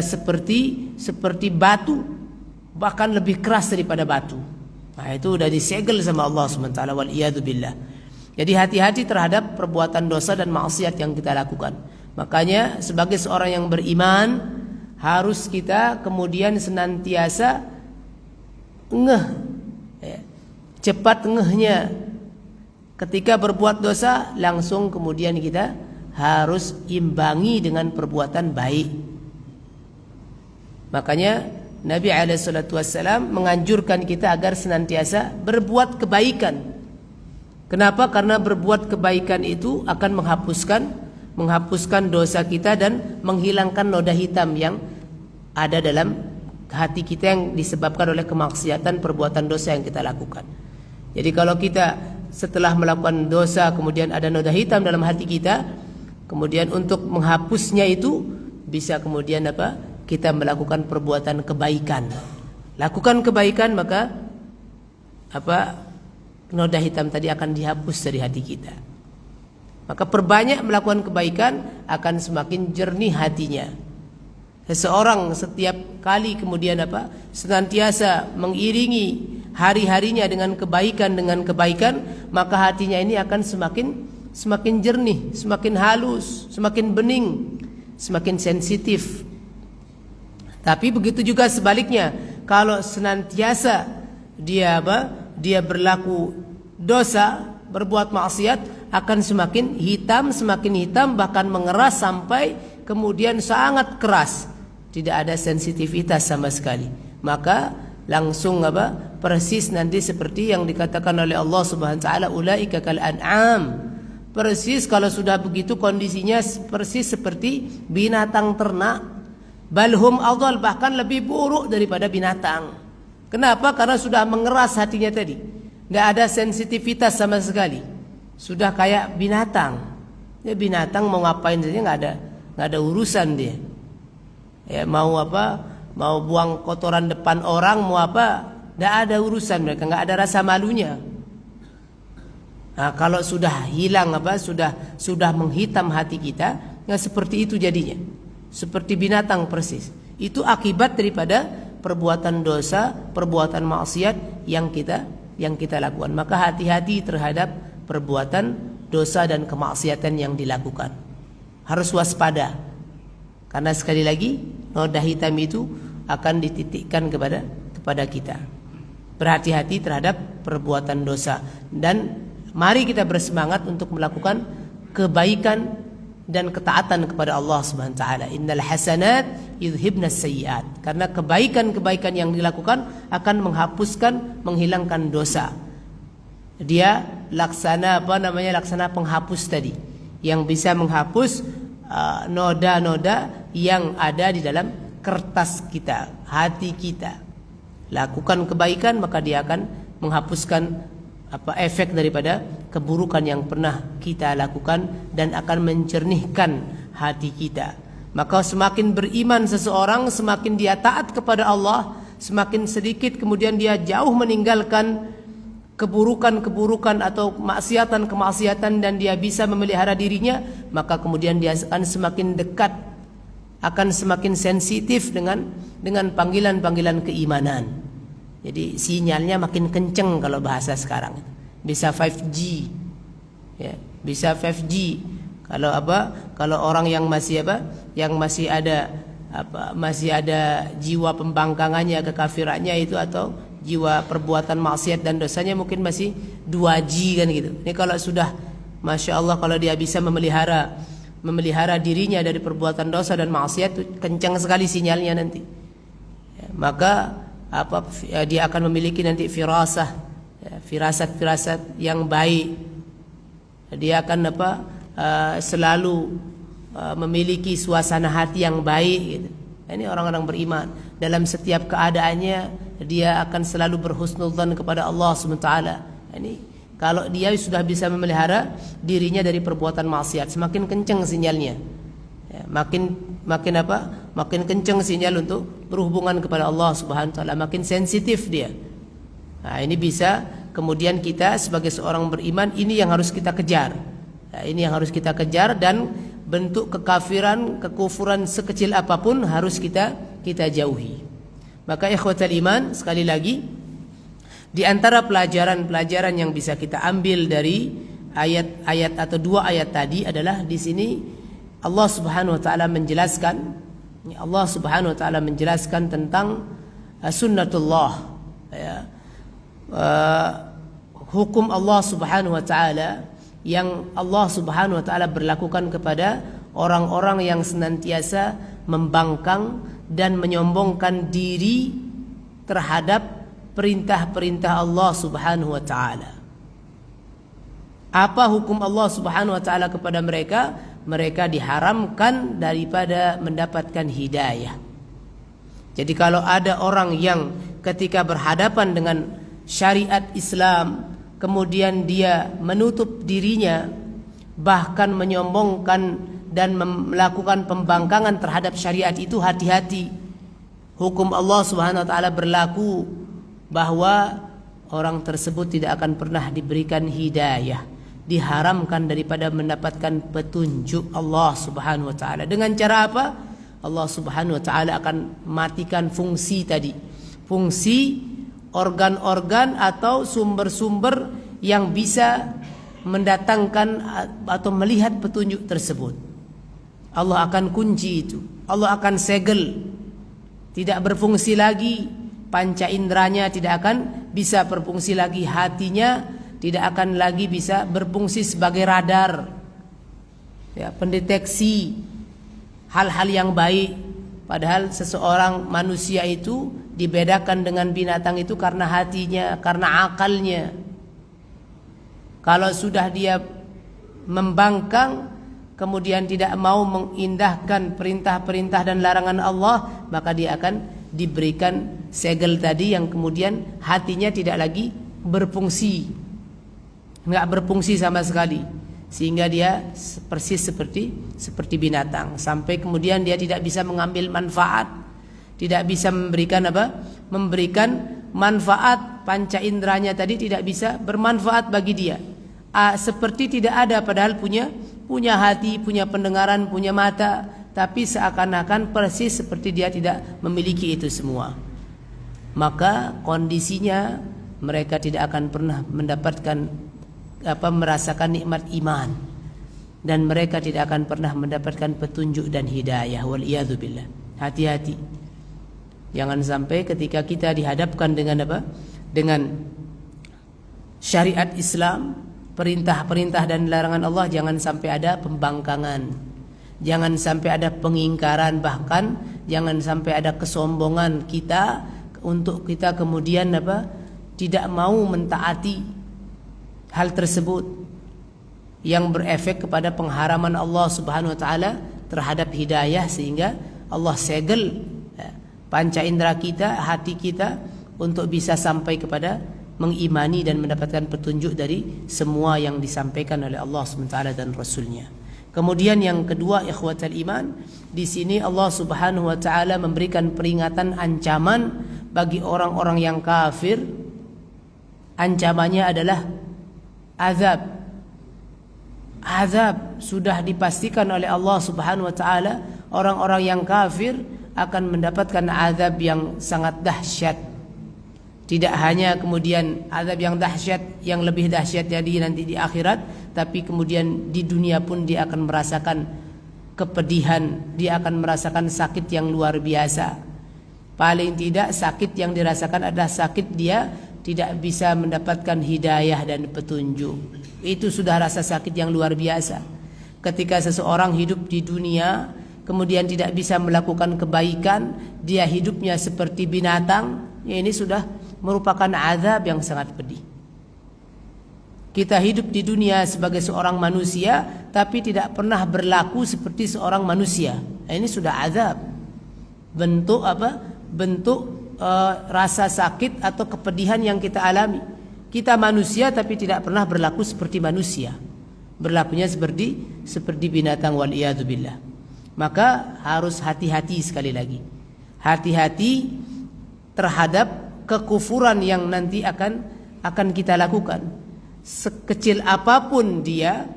seperti batu, bahkan lebih keras daripada batu. Nah, itu sudah disegel sama Allah SWT, wal iyadu billah. Jadi hati-hati terhadap perbuatan dosa dan maksiat yang kita lakukan. Makanya sebagai seorang yang beriman, harus kita kemudian senantiasa ngeh, ya, cepat ngehnya. Ketika berbuat dosa langsung kemudian kita harus imbangi dengan perbuatan baik. Makanya Nabi SAW menganjurkan kita agar senantiasa berbuat kebaikan. Kenapa? Karena berbuat kebaikan itu akan menghapuskan dosa kita dan menghilangkan noda hitam yang ada dalam hati kita yang disebabkan oleh kemaksiatan perbuatan dosa yang kita lakukan. Jadi kalau kita setelah melakukan dosa kemudian ada noda hitam dalam hati kita, kemudian untuk menghapusnya itu bisa kemudian kita melakukan perbuatan kebaikan. Lakukan kebaikan, maka noda hitam tadi akan dihapus dari hati kita. Maka perbanyak melakukan kebaikan akan semakin jernih hatinya. Seseorang setiap kali kemudian senantiasa mengiringi hari-harinya dengan kebaikan, maka hatinya ini akan semakin jernih, semakin halus, semakin bening, semakin sensitif. Tapi begitu juga sebaliknya, kalau senantiasa dia berlaku dosa, berbuat maksiat, akan semakin hitam, bahkan mengeras sampai kemudian sangat keras, tidak ada sensitivitas sama sekali. Maka langsung persis nanti seperti yang dikatakan oleh Allah Subhanahu wa taala, ulaika kal an'am. Persis kalau sudah begitu kondisinya persis seperti binatang ternak. Balhum adhal, bahkan lebih buruk daripada binatang. Kenapa? Karena sudah mengeras hatinya tadi. Nggak ada sensitivitas sama sekali. Sudah kayak binatang. Ya, binatang mau ngapain saja nggak ada urusan dia. Ya, mau buang kotoran depan orang, mau nggak ada urusan mereka, nggak ada rasa malunya. Nah, kalau sudah hilang sudah menghitam hati kita, nggak seperti itu jadinya. Seperti binatang persis. Itu akibat daripada perbuatan dosa, perbuatan maksiat yang kita lakukan. Maka hati-hati terhadap perbuatan dosa dan kemaksiatan yang dilakukan. Harus waspada. Karena sekali lagi noda hitam itu akan dititikkan kepada kita. Berhati-hati terhadap perbuatan dosa, dan mari kita bersemangat untuk melakukan kebaikan dan ketaatan kepada Allah Subhanahu wa taala. Innal hasanat yudhibnas sayyiat. Karena kebaikan-kebaikan yang dilakukan akan menghilangkan dosa. Dia laksana penghapus tadi, yang bisa menghapus noda-noda yang ada di dalam kertas kita, hati kita. Lakukan kebaikan, maka dia akan menghapuskan efek daripada keburukan yang pernah kita lakukan dan akan mencernihkan hati kita. Maka semakin beriman seseorang, semakin dia taat kepada Allah, semakin sedikit kemudian dia jauh meninggalkan keburukan-keburukan atau kemaksiatan-kemaksiatan, dan dia bisa memelihara dirinya, maka kemudian dia akan semakin dekat, akan semakin sensitif dengan panggilan-panggilan keimanan. Jadi sinyalnya makin kenceng kalau bahasa sekarang. Bisa 5G. Ya, bisa 5G. Kalau orang yang masih ada jiwa pembangkangannya, kekafirannya itu, atau jiwa perbuatan maksiat dan dosanya mungkin masih 2G kan gitu. Ini kalau sudah Masya Allah, kalau dia bisa memelihara dirinya dari perbuatan dosa dan maksiat, itu kencang sekali sinyalnya nanti. Ya, maka dia akan memiliki nanti firasat yang baik. Dia akan selalu memiliki suasana hati yang baik gitu. Ini orang-orang beriman. Dalam setiap keadaannya dia akan selalu berhusnudzan kepada Allah SWT. Ini kalau dia sudah bisa memelihara dirinya dari perbuatan maksiat, semakin kencang sinyalnya. Ya, makin kencang sinyal untuk berhubungan kepada Allah Subhanahu wa taala, makin sensitif dia. Nah, ini bisa kemudian kita sebagai seorang beriman, ini yang harus kita kejar. Nah, ini yang harus kita kejar, dan bentuk kekafiran, kekufuran sekecil apapun harus kita jauhi. Maka ikhwatal iman, sekali lagi, di antara pelajaran-pelajaran yang bisa kita ambil dari ayat-ayat atau dua ayat tadi adalah di sini Allah Subhanahu wa taala menjelaskan Allah Subhanahu wa taala menjelaskan tentang sunnatullah, ya, hukum Allah Subhanahu wa taala yang Allah Subhanahu wa taala berlakukan kepada orang-orang yang senantiasa membangkang dan menyombongkan diri terhadap perintah-perintah Allah Subhanahu wa taala. Apa hukum Allah Subhanahu wa taala kepada mereka? Mereka diharamkan daripada mendapatkan hidayah. Jadi kalau ada orang yang ketika berhadapan dengan syariat Islam kemudian dia menutup dirinya, bahkan menyombongkan dan melakukan pembangkangan terhadap syariat itu, hati-hati. Hukum Allah Subhanahu wa taala berlaku bahwa orang tersebut tidak akan pernah diberikan hidayah, diharamkan daripada mendapatkan petunjuk Allah Subhanahu wa taala. Dengan cara apa? Allah Subhanahu wa taala akan matikan fungsi tadi. Fungsi organ-organ atau sumber-sumber yang bisa mendatangkan atau melihat petunjuk tersebut. Allah akan kunci itu. Allah akan segel. Tidak berfungsi lagi. Panca inderanya tidak akan bisa berfungsi lagi. Hatinya tidak akan lagi bisa berfungsi sebagai radar, ya, pendeteksi hal-hal yang baik. Padahal seseorang manusia itu dibedakan dengan binatang itu karena hatinya, karena akalnya. Kalau sudah dia membangkang, kemudian tidak mau mengindahkan perintah-perintah dan larangan Allah, maka dia akan diberikan segel tadi yang kemudian hatinya tidak lagi berfungsi, nggak berfungsi sama sekali, sehingga dia persis seperti binatang, sampai kemudian dia tidak bisa mengambil manfaat, tidak bisa memberikan memberikan manfaat. Panca inderanya tadi tidak bisa bermanfaat bagi dia, seperti tidak ada, padahal punya hati, punya pendengaran, punya mata, tapi seakan-akan persis seperti dia tidak memiliki itu semua. Maka kondisinya mereka tidak akan pernah mendapatkan merasakan nikmat iman, dan mereka tidak akan pernah mendapatkan petunjuk dan hidayah. Waliyadzubillah. Hati-hati, jangan sampai ketika kita dihadapkan dengan dengan syariat Islam, perintah-perintah dan larangan Allah, jangan sampai ada pembangkangan, jangan sampai ada pengingkaran, bahkan jangan sampai ada kesombongan kita untuk kita kemudian tidak mau mentaati hal tersebut yang berefek kepada pengharaman Allah Subhanahu wa taala terhadap hidayah, sehingga Allah segel panca indera kita, hati kita, untuk bisa sampai kepada mengimani dan mendapatkan petunjuk dari semua yang disampaikan oleh Allah Subhanahu wa taala dan Rasulnya. Kemudian yang kedua, ikhwatal iman, di sini Allah Subhanahu wa taala memberikan peringatan, ancaman bagi orang-orang yang kafir. Ancamannya adalah azab. Azab sudah dipastikan oleh Allah Subhanahu wa taala, orang-orang yang kafir akan mendapatkan azab yang sangat dahsyat. Tidak hanya kemudian azab yang dahsyat, yang lebih dahsyat jadi nanti di akhirat, tapi kemudian di dunia pun dia akan merasakan kepedihan, dia akan merasakan sakit yang luar biasa. Paling tidak sakit yang dirasakan adalah sakit dia tidak bisa mendapatkan hidayah dan petunjuk. Itu sudah rasa sakit yang luar biasa. Ketika seseorang hidup di dunia kemudian tidak bisa melakukan kebaikan, dia hidupnya seperti binatang, ya, ini sudah merupakan azab yang sangat pedih. Kita hidup di dunia sebagai seorang manusia, tapi tidak pernah berlaku seperti seorang manusia. Ini sudah azab. Bentuk bentuk rasa sakit atau kepedihan yang kita alami. Kita manusia tapi tidak pernah berlaku seperti manusia. Berlakunya seperti binatang, waliyadzubillah. Maka harus hati-hati sekali lagi. Hati-hati terhadap kekufuran yang nanti akan kita lakukan. Sekecil apapun dia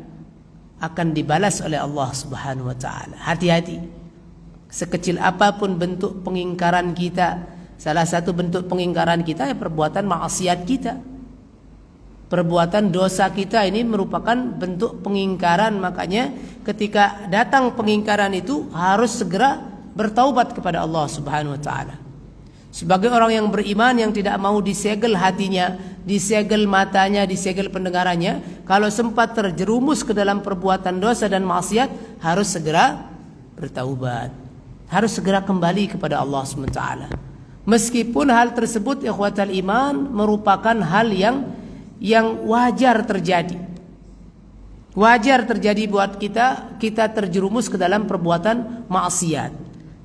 akan dibalas oleh Allah Subhanahu wa taala. Hati-hati. Sekecil apapun bentuk pengingkaran kita, salah satu bentuk pengingkaran kita ya perbuatan maksiat kita. Perbuatan dosa kita ini merupakan bentuk pengingkaran. Makanya ketika datang pengingkaran itu harus segera bertaubat kepada Allah Subhanahu wa taala. Sebagai orang yang beriman yang tidak mau disegel hatinya, disegel matanya, disegel pendengarannya, kalau sempat terjerumus ke dalam perbuatan dosa dan maksiat, harus segera bertaubat. Harus segera kembali kepada Allah Subhanahu wa taala. Meskipun hal tersebut ikhwatal iman merupakan hal yang wajar terjadi. Wajar terjadi buat kita terjerumus ke dalam perbuatan maksiat,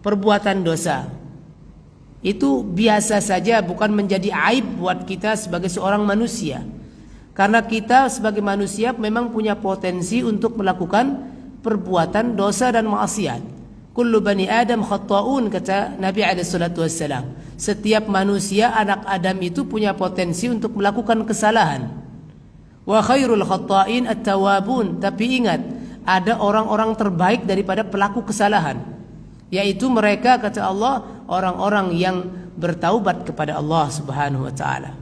perbuatan dosa. Itu biasa saja, bukan menjadi aib buat kita sebagai seorang manusia. Karena kita sebagai manusia memang punya potensi untuk melakukan perbuatan dosa dan maksiat. Kullu bani Adam khatta'un, kata Nabi SAW. Setiap manusia, anak Adam itu punya potensi untuk melakukan kesalahan. Wa khairul khatta'in at-tawabun. Tapi ingat, ada orang-orang terbaik daripada pelaku kesalahan, yaitu mereka, kata Allah, orang-orang yang bertaubat kepada Allah Subhanahu wa taala.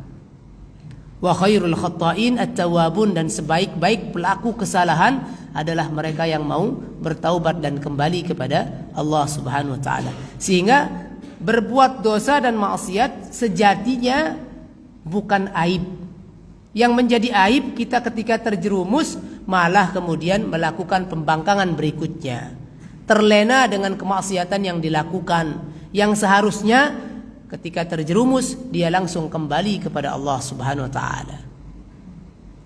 Wa khairul khatta'in at-tawabun, dan sebaik-baik pelaku kesalahan adalah mereka yang mau bertaubat dan kembali kepada Allah Subhanahu wa taala. Sehingga berbuat dosa dan maksiat sejatinya bukan aib. Yang menjadi aib kita ketika terjerumus malah kemudian melakukan pembangkangan berikutnya, terlena dengan kemaksiatan yang dilakukan, yang seharusnya ketika terjerumus dia langsung kembali kepada Allah Subhanahu wa taala.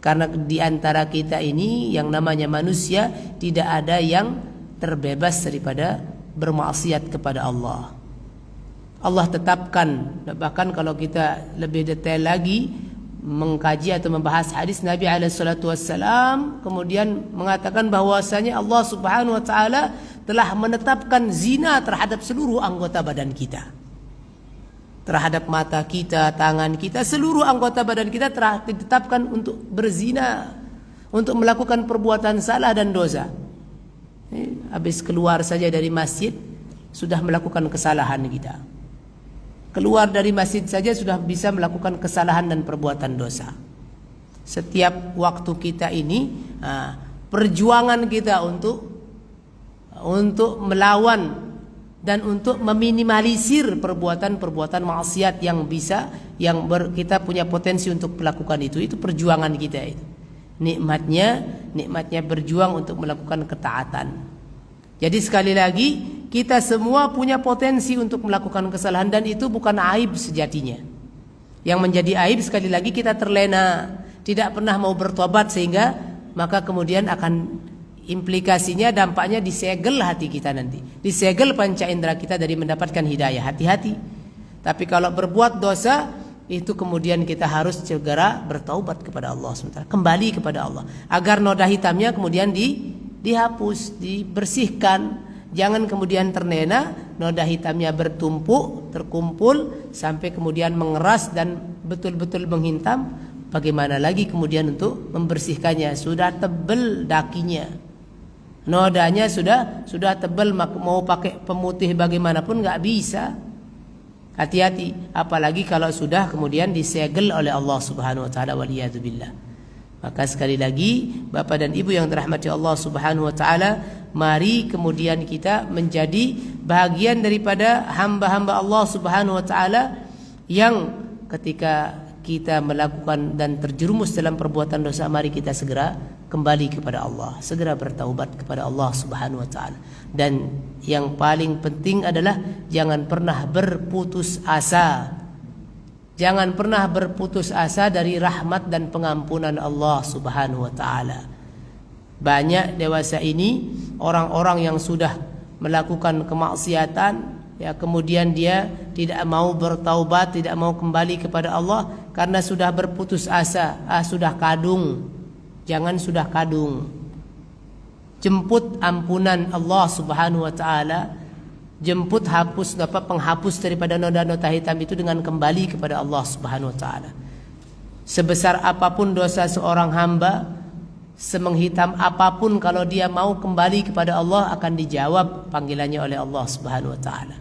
Karena di antara kita ini yang namanya manusia tidak ada yang terbebas daripada bermaksiat kepada Allah. Allah tetapkan, bahkan kalau kita lebih detail lagi mengkaji atau membahas hadis Nabi SAW, kemudian mengatakan bahwasanya Allah Subhanahu wa taala telah menetapkan zina terhadap seluruh anggota badan kita. Terhadap mata kita, tangan kita, seluruh anggota badan kita telah ditetapkan untuk berzina, untuk melakukan perbuatan salah dan dosa. Habis keluar saja dari masjid sudah melakukan kesalahan kita. Keluar dari masjid saja sudah bisa melakukan kesalahan dan perbuatan dosa. Setiap waktu kita ini, perjuangan kita untuk melawan dan untuk meminimalisir perbuatan-perbuatan maksiat kita punya potensi untuk melakukan itu perjuangan kita itu. Nikmatnya berjuang untuk melakukan ketaatan. Jadi sekali lagi, kita semua punya potensi untuk melakukan kesalahan, dan itu bukan aib sejatinya. Yang menjadi aib sekali lagi kita terlena, tidak pernah mau bertobat, sehingga maka kemudian akan implikasinya, dampaknya disegel hati kita nanti, disegel panca indera kita dari mendapatkan hidayah. Hati-hati. Tapi kalau berbuat dosa itu kemudian kita harus segera bertaubat kepada Allah SWT, kembali kepada Allah, agar noda hitamnya kemudian dihapus, dibersihkan. Jangan kemudian terlena, noda hitamnya bertumpuk, terkumpul sampai kemudian mengeras dan betul-betul menghitam. Bagaimana lagi kemudian untuk membersihkannya? Sudah tebal dakinya, nodanya sudah tebal, mau pakai pemutih bagaimanapun nggak bisa. Hati-hati, apalagi kalau sudah kemudian disegel oleh Allah Subhanahu wa taala, waliyadzubillah. Maka sekali lagi, Bapak dan Ibu yang dirahmati Allah Subhanahu wa taala, mari kemudian kita menjadi bahagian daripada hamba-hamba Allah Subhanahu wa taala yang ketika kita melakukan dan terjerumus dalam perbuatan dosa, mari kita segera kembali kepada Allah, segera bertaubat kepada Allah Subhanahu wa taala. Dan yang paling penting adalah jangan pernah berputus asa. Jangan pernah berputus asa dari rahmat dan pengampunan Allah Subhanahu wa taala. Banyak dewasa ini orang-orang yang sudah melakukan kemaksiatan, ya, kemudian dia tidak mau bertaubat, tidak mau kembali kepada Allah karena sudah berputus asa, sudah kadung. Jangan sudah kadung. Jemput ampunan Allah Subhanahu wa taala. Jemput penghapus daripada noda-noda hitam itu dengan kembali kepada Allah Subhanahu wa taala. Sebesar apapun dosa seorang hamba, semenghitam apapun, kalau dia mau kembali kepada Allah akan dijawab panggilannya oleh Allah Subhanahu wa taala.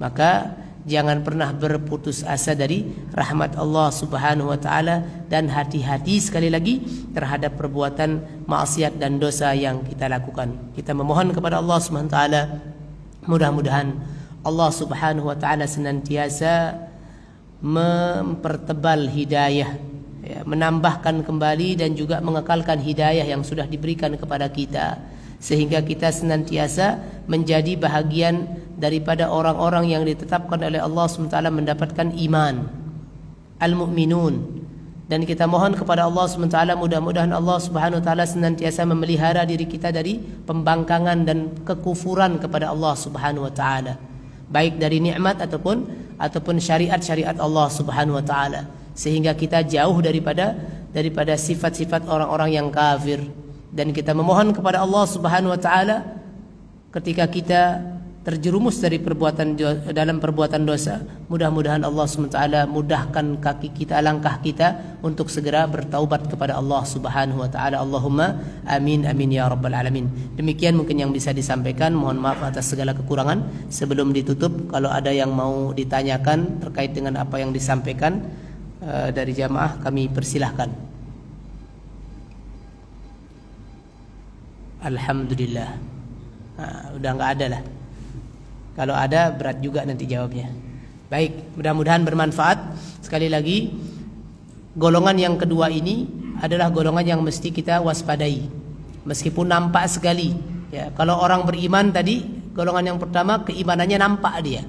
Maka jangan pernah berputus asa dari rahmat Allah Subhanahu wa taala, dan hati-hati sekali lagi terhadap perbuatan maksiat dan dosa yang kita lakukan. Kita memohon kepada Allah Subhanahu wa taala Mudah-mudahan Allah Subhanahu wa taala senantiasa mempertebal hidayah, ya, menambahkan kembali dan juga mengekalkan hidayah yang sudah diberikan kepada kita, sehingga kita senantiasa menjadi bahagian daripada orang-orang yang ditetapkan oleh Allah SWT mendapatkan iman, al-mu'minun. Dan kita mohon kepada Allah SWT, mudah-mudahan Allah Subhanahu wa taala senantiasa memelihara diri kita dari pembangkangan dan kekufuran kepada Allah Subhanahu wa taala, baik dari nikmat ataupun syariat-syariat Allah Subhanahu wa taala, sehingga kita jauh daripada sifat-sifat orang-orang yang kafir. Dan kita memohon kepada Allah Subhanahu wa taala ketika kita terjerumus dalam perbuatan dosa, mudah-mudahan Allah SWT mudahkan kaki kita, langkah kita untuk segera bertaubat kepada Allah Subhanahu wa taala. Allahumma amin amin ya rabbal alamin. Demikian mungkin yang bisa disampaikan. Mohon maaf atas segala kekurangan. Sebelum ditutup, kalau ada yang mau ditanyakan terkait dengan apa yang disampaikan dari jamaah, kami persilahkan. Alhamdulillah. Udah nggak ada lah. Kalau ada berat juga nanti jawabnya. Baik, mudah-mudahan bermanfaat. Sekali lagi, golongan yang kedua ini adalah golongan yang mesti kita waspadai, meskipun nampak sekali. Ya, kalau orang beriman tadi, golongan yang pertama keimanannya nampak dia.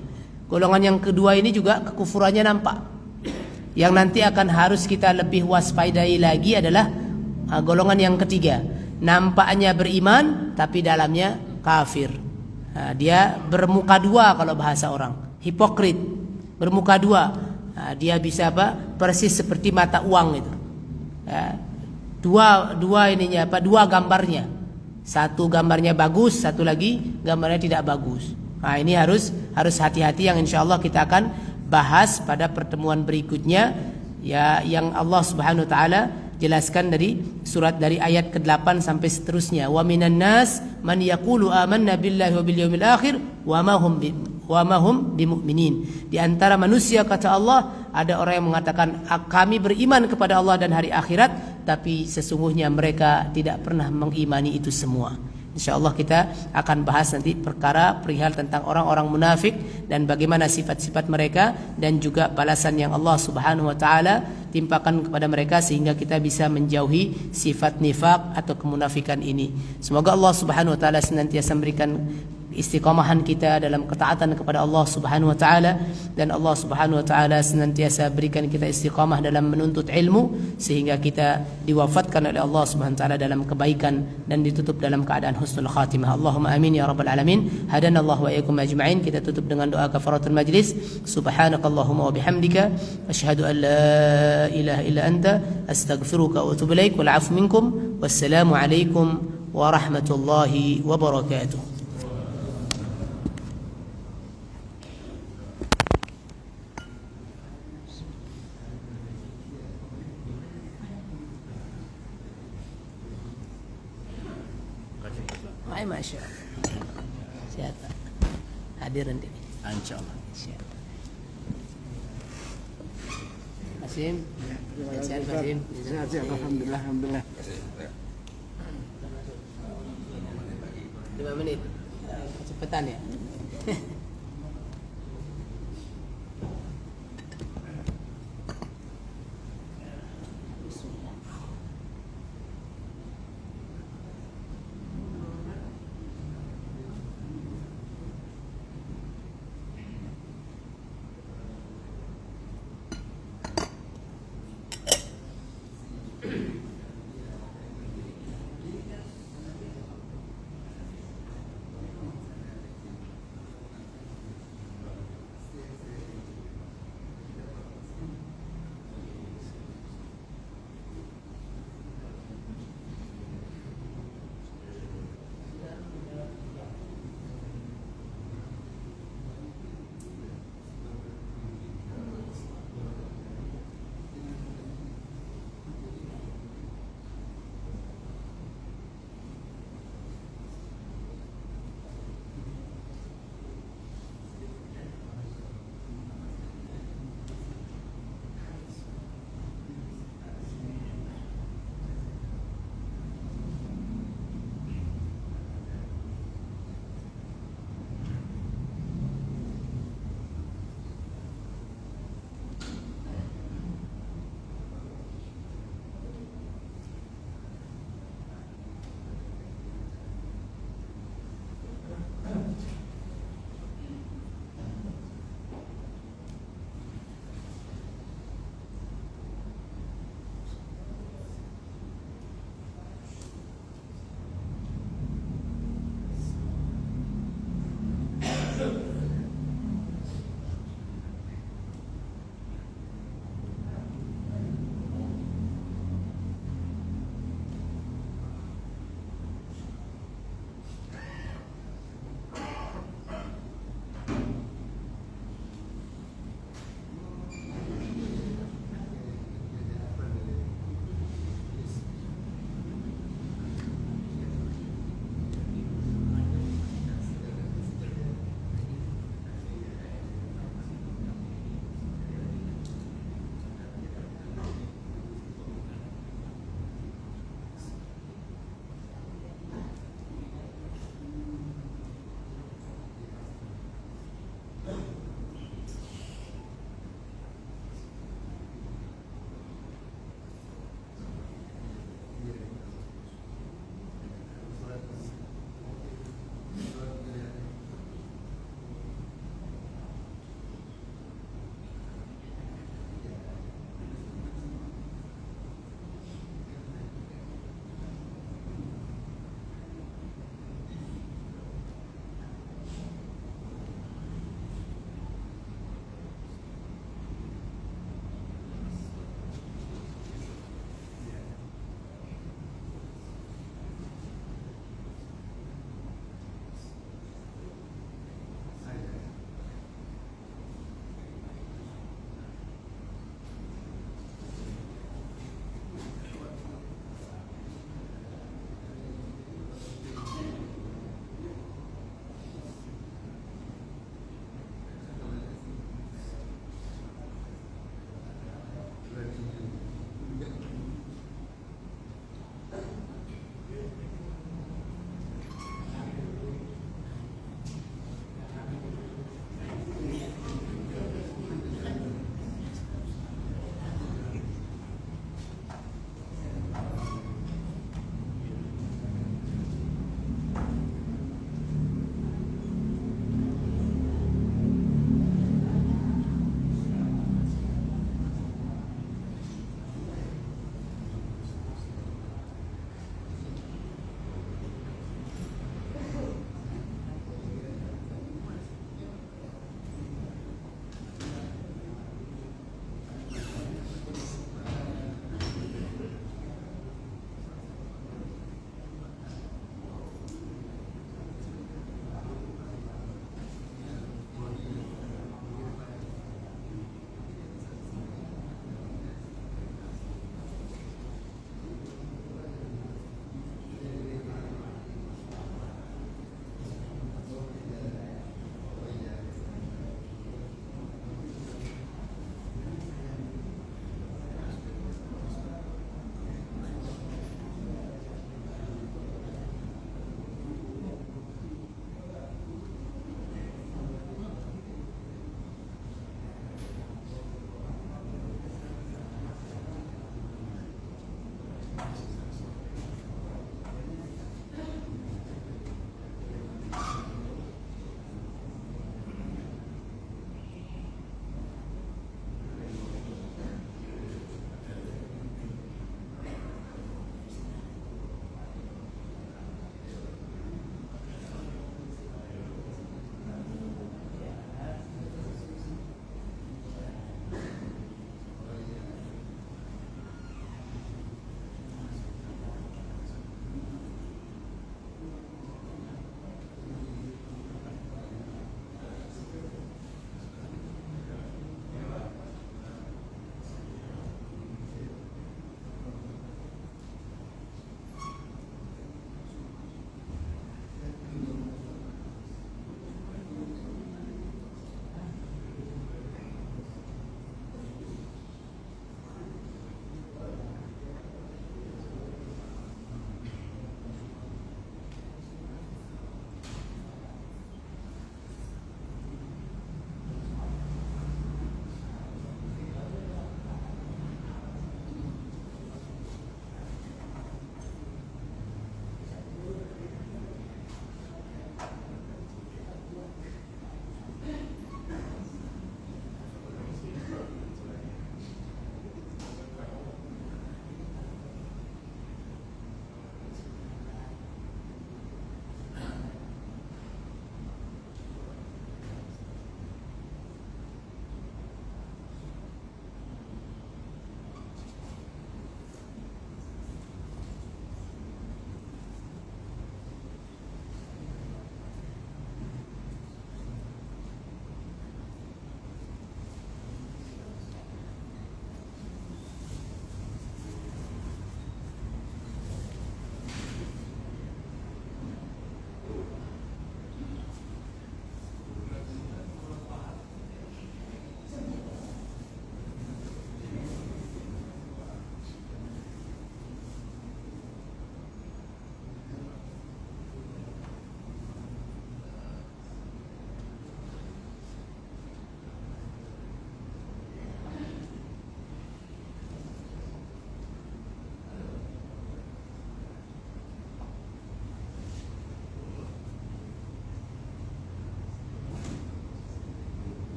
Golongan yang kedua ini juga kekufurannya nampak. Yang nanti akan harus kita lebih waspadai lagi adalah golongan yang ketiga. Nampaknya beriman tapi dalamnya kafir. Dia bermuka dua kalau bahasa orang, hipokrit, bermuka dua. Dia bisa persis seperti mata uang itu. Dua ininya dua gambarnya. Satu gambarnya bagus, satu lagi gambarnya tidak bagus. Ini harus hati-hati, yang insyaallah kita akan bahas pada pertemuan berikutnya, ya, yang Allah Subhanahu wa taala jelaskan dari ayat ke-8 sampai seterusnya. Wa minan nas man yaqulu amanna billahi wa bil yaumil akhir wa ma hum bimumin. Di antara manusia, kata Allah, ada orang yang mengatakan kami beriman kepada Allah dan hari akhirat, tapi sesungguhnya mereka tidak pernah mengimani itu semua. InsyaAllah kita akan bahas nanti perihal tentang orang-orang munafik dan bagaimana sifat-sifat mereka, dan juga balasan yang Allah Subhanahu wa taala timpakan kepada mereka, sehingga kita bisa menjauhi sifat nifaq atau kemunafikan ini. Semoga Allah Subhanahu wa taala senantiasa memberikan istiqamahan kita dalam ketaatan kepada Allah Subhanahu wa taala, dan Allah Subhanahu wa taala senantiasa berikan kita istiqamah dalam menuntut ilmu, sehingga kita diwafatkan oleh Allah Subhanahu wa taala dalam kebaikan dan ditutup dalam keadaan husnul khatimah. Allahumma amin ya rabbal alamin. Hadanallahu wa iyyakum ajma'in. Kita tutup dengan doa kafaratul majlis. Subhanakallahumma wa bihamdika asyhadu an la ilaha illa anta astaghfiruka wa atubu ilaik. Wal 'afwu minkum. Wassalamu alaikum warahmatullahi wabarakatuh. Masya Allah. Siapa? Hadir nanti. Insyaallah. Hasim. Sehat Hasim. Sehat, alhamdulillah, alhamdulillah. 5 menit. Cepetan ya.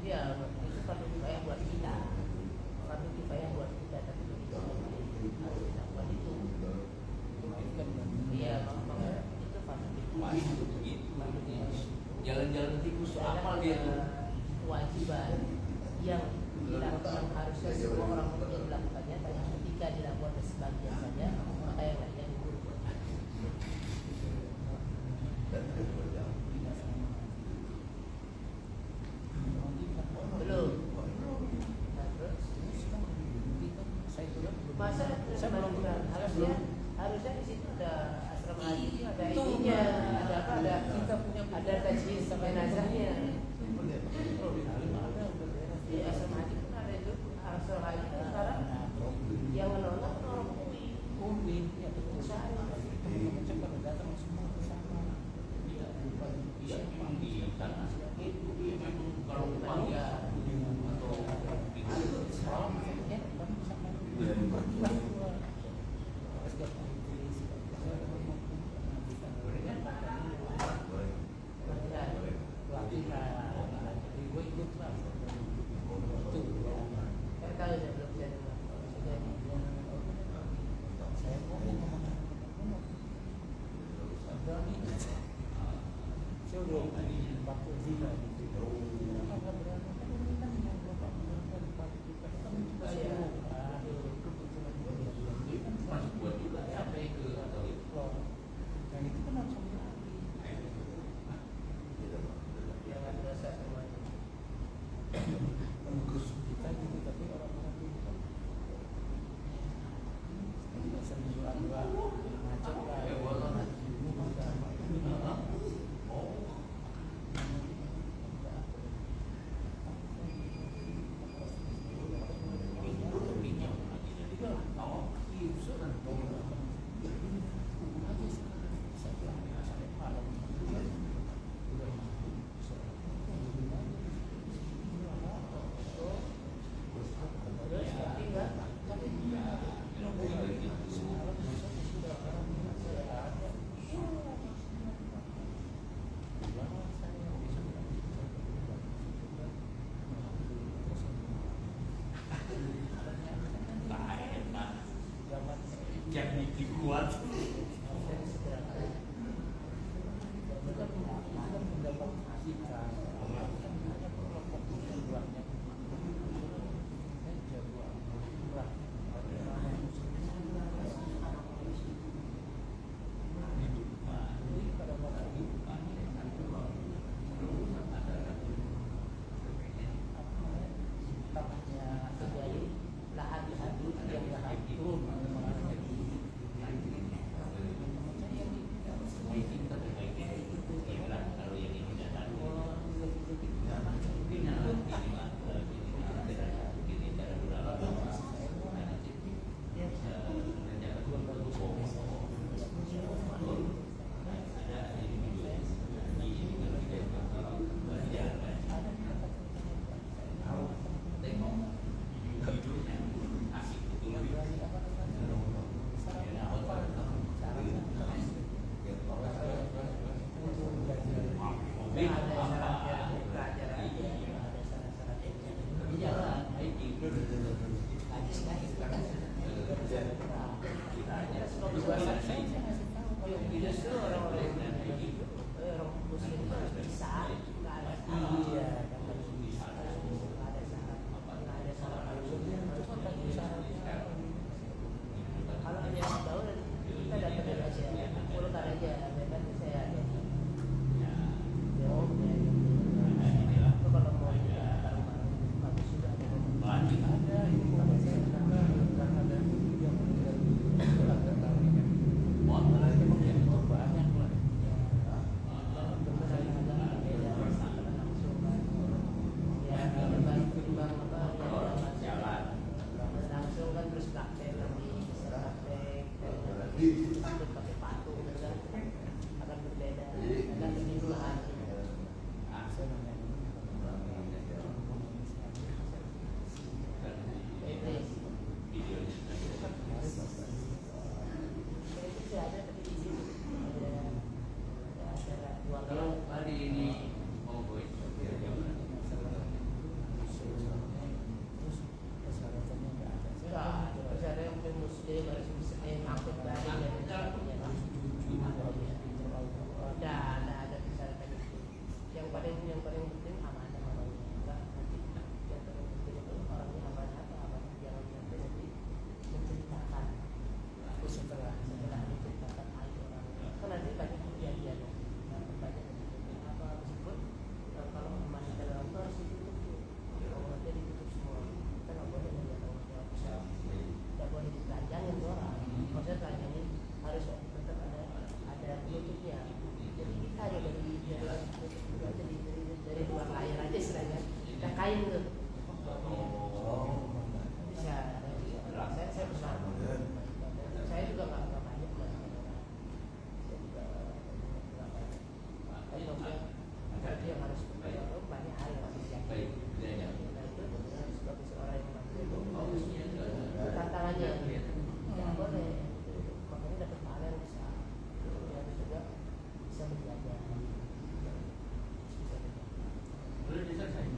Iya, itu fardu kifayah buat kita. Fardu kifayah buat kita, tapi begitu harus kita buat itu. Iya, makanya itu fardu kifayah. Jalan-jalan tikus apa dia tuh? Kewajiban yang dilakukan harusnya semua orang mungkin melakukannya, tapi ketika dilakukan sebagian saja, maka yang lainnya gugur. Belum. Nah, terus masa saya belum harusnya di situ ada asrama haji, ada ininya, ada apa, ada tajwid jenazahnya. Di asrama haji pun ada itu. Asrama haji sekarang yang menolak orang ummi ya betul saya. Datang semua ke sana. Bisa memang di sana itu memang kalau pagi atau yang paling penting amanah orangnya. Enggak nanti yang paling penting itu orangnya amanah atau amanah jangan sampai nanti menceritakan setelah menceritakan aib orangnya. Kan nanti banyak kejadian, banyak apa meskipun kalau masih dalam itu harus ditutup, kalau nanti ditutup semua, kita nggak boleh melihat orang tua bisa, tidak boleh ditelanjangin orang. Maksudnya telanjangin harus tetap ada penutupnya. Jadi kita aja dari luar layar aja istilahnya kita kain tuh bisa. Saya besar, saya juga nggak banyak lah. Saya juga nggak banyak. Tapi dia harus banyak hal yang harus diyakin. Nah itu sebagai seorang yang mampu itu tantangannya. Jangan boleh. Makanya dapat pahala yang besar. Harus juga bisa menjaga. Boleh diselesai.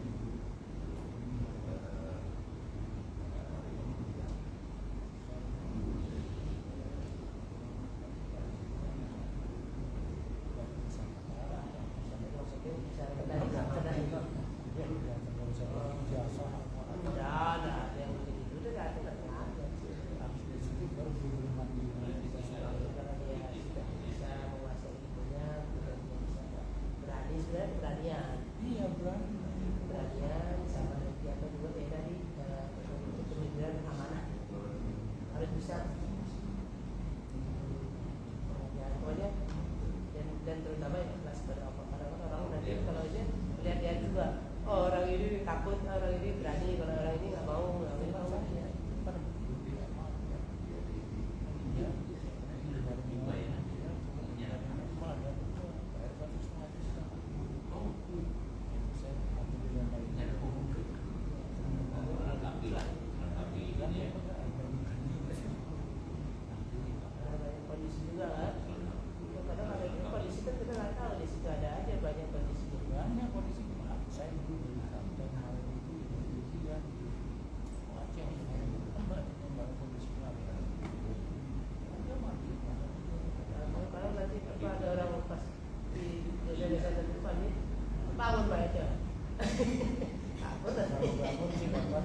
Beranian sama yang kedua tadi kepemimpinan amanah harus bisa ya pokoknya dan terutama ikhlas pada Allah. Karena orang nanti kalau aja lihat-lihat juga orang ini takut, orang ini berani, kalau orang ini nggak mau ya. Kondisi juga kan, kadang ada ini kondisi kan kita nggak tahu di situ ada aja banyak kondisi. Banyak kondisi saya dulu dan hal itu dia Aceh yang kondisi Kalau nanti ada orang pas di desa depan ini bangun Pak aja. Aku bangun sih bangun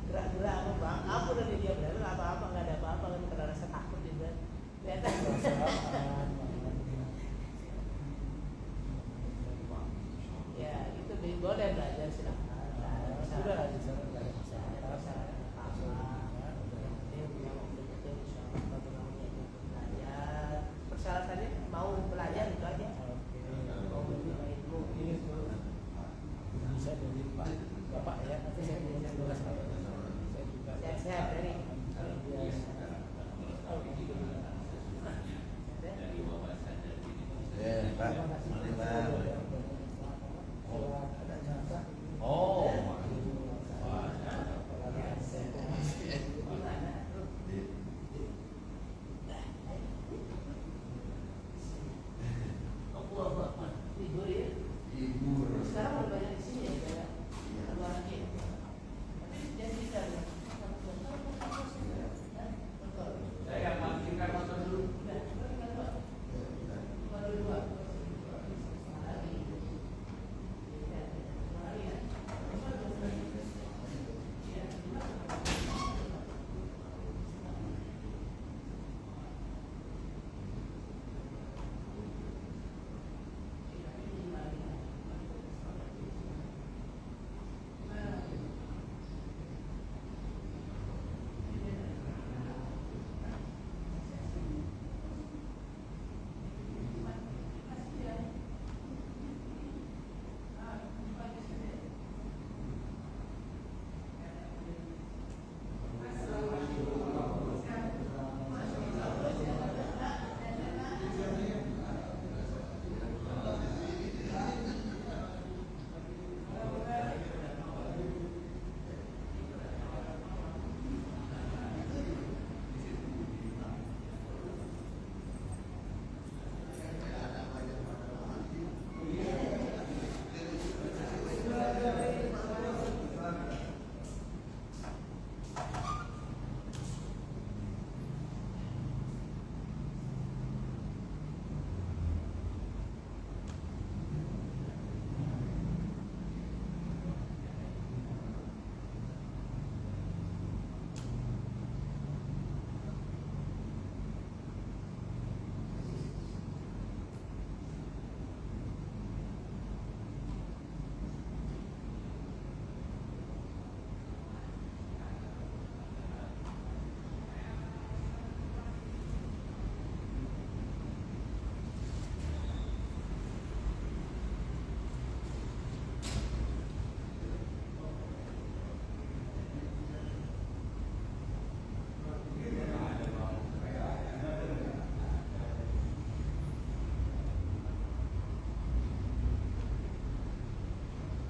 gerak-gerak aku dari dia benar apa-apa nggak ada apa-apa kan karena rasa takut juga. Lihat. Ya itu boleh belajar silahkan. Sudah lah di sana nggak ada masalah. Persyaratannya mau belajar itu aja. Mau ilmu bisa dari Bapak ya, nanti saya punya 12 tahun. Saya juga sehat-sehat dari Pak.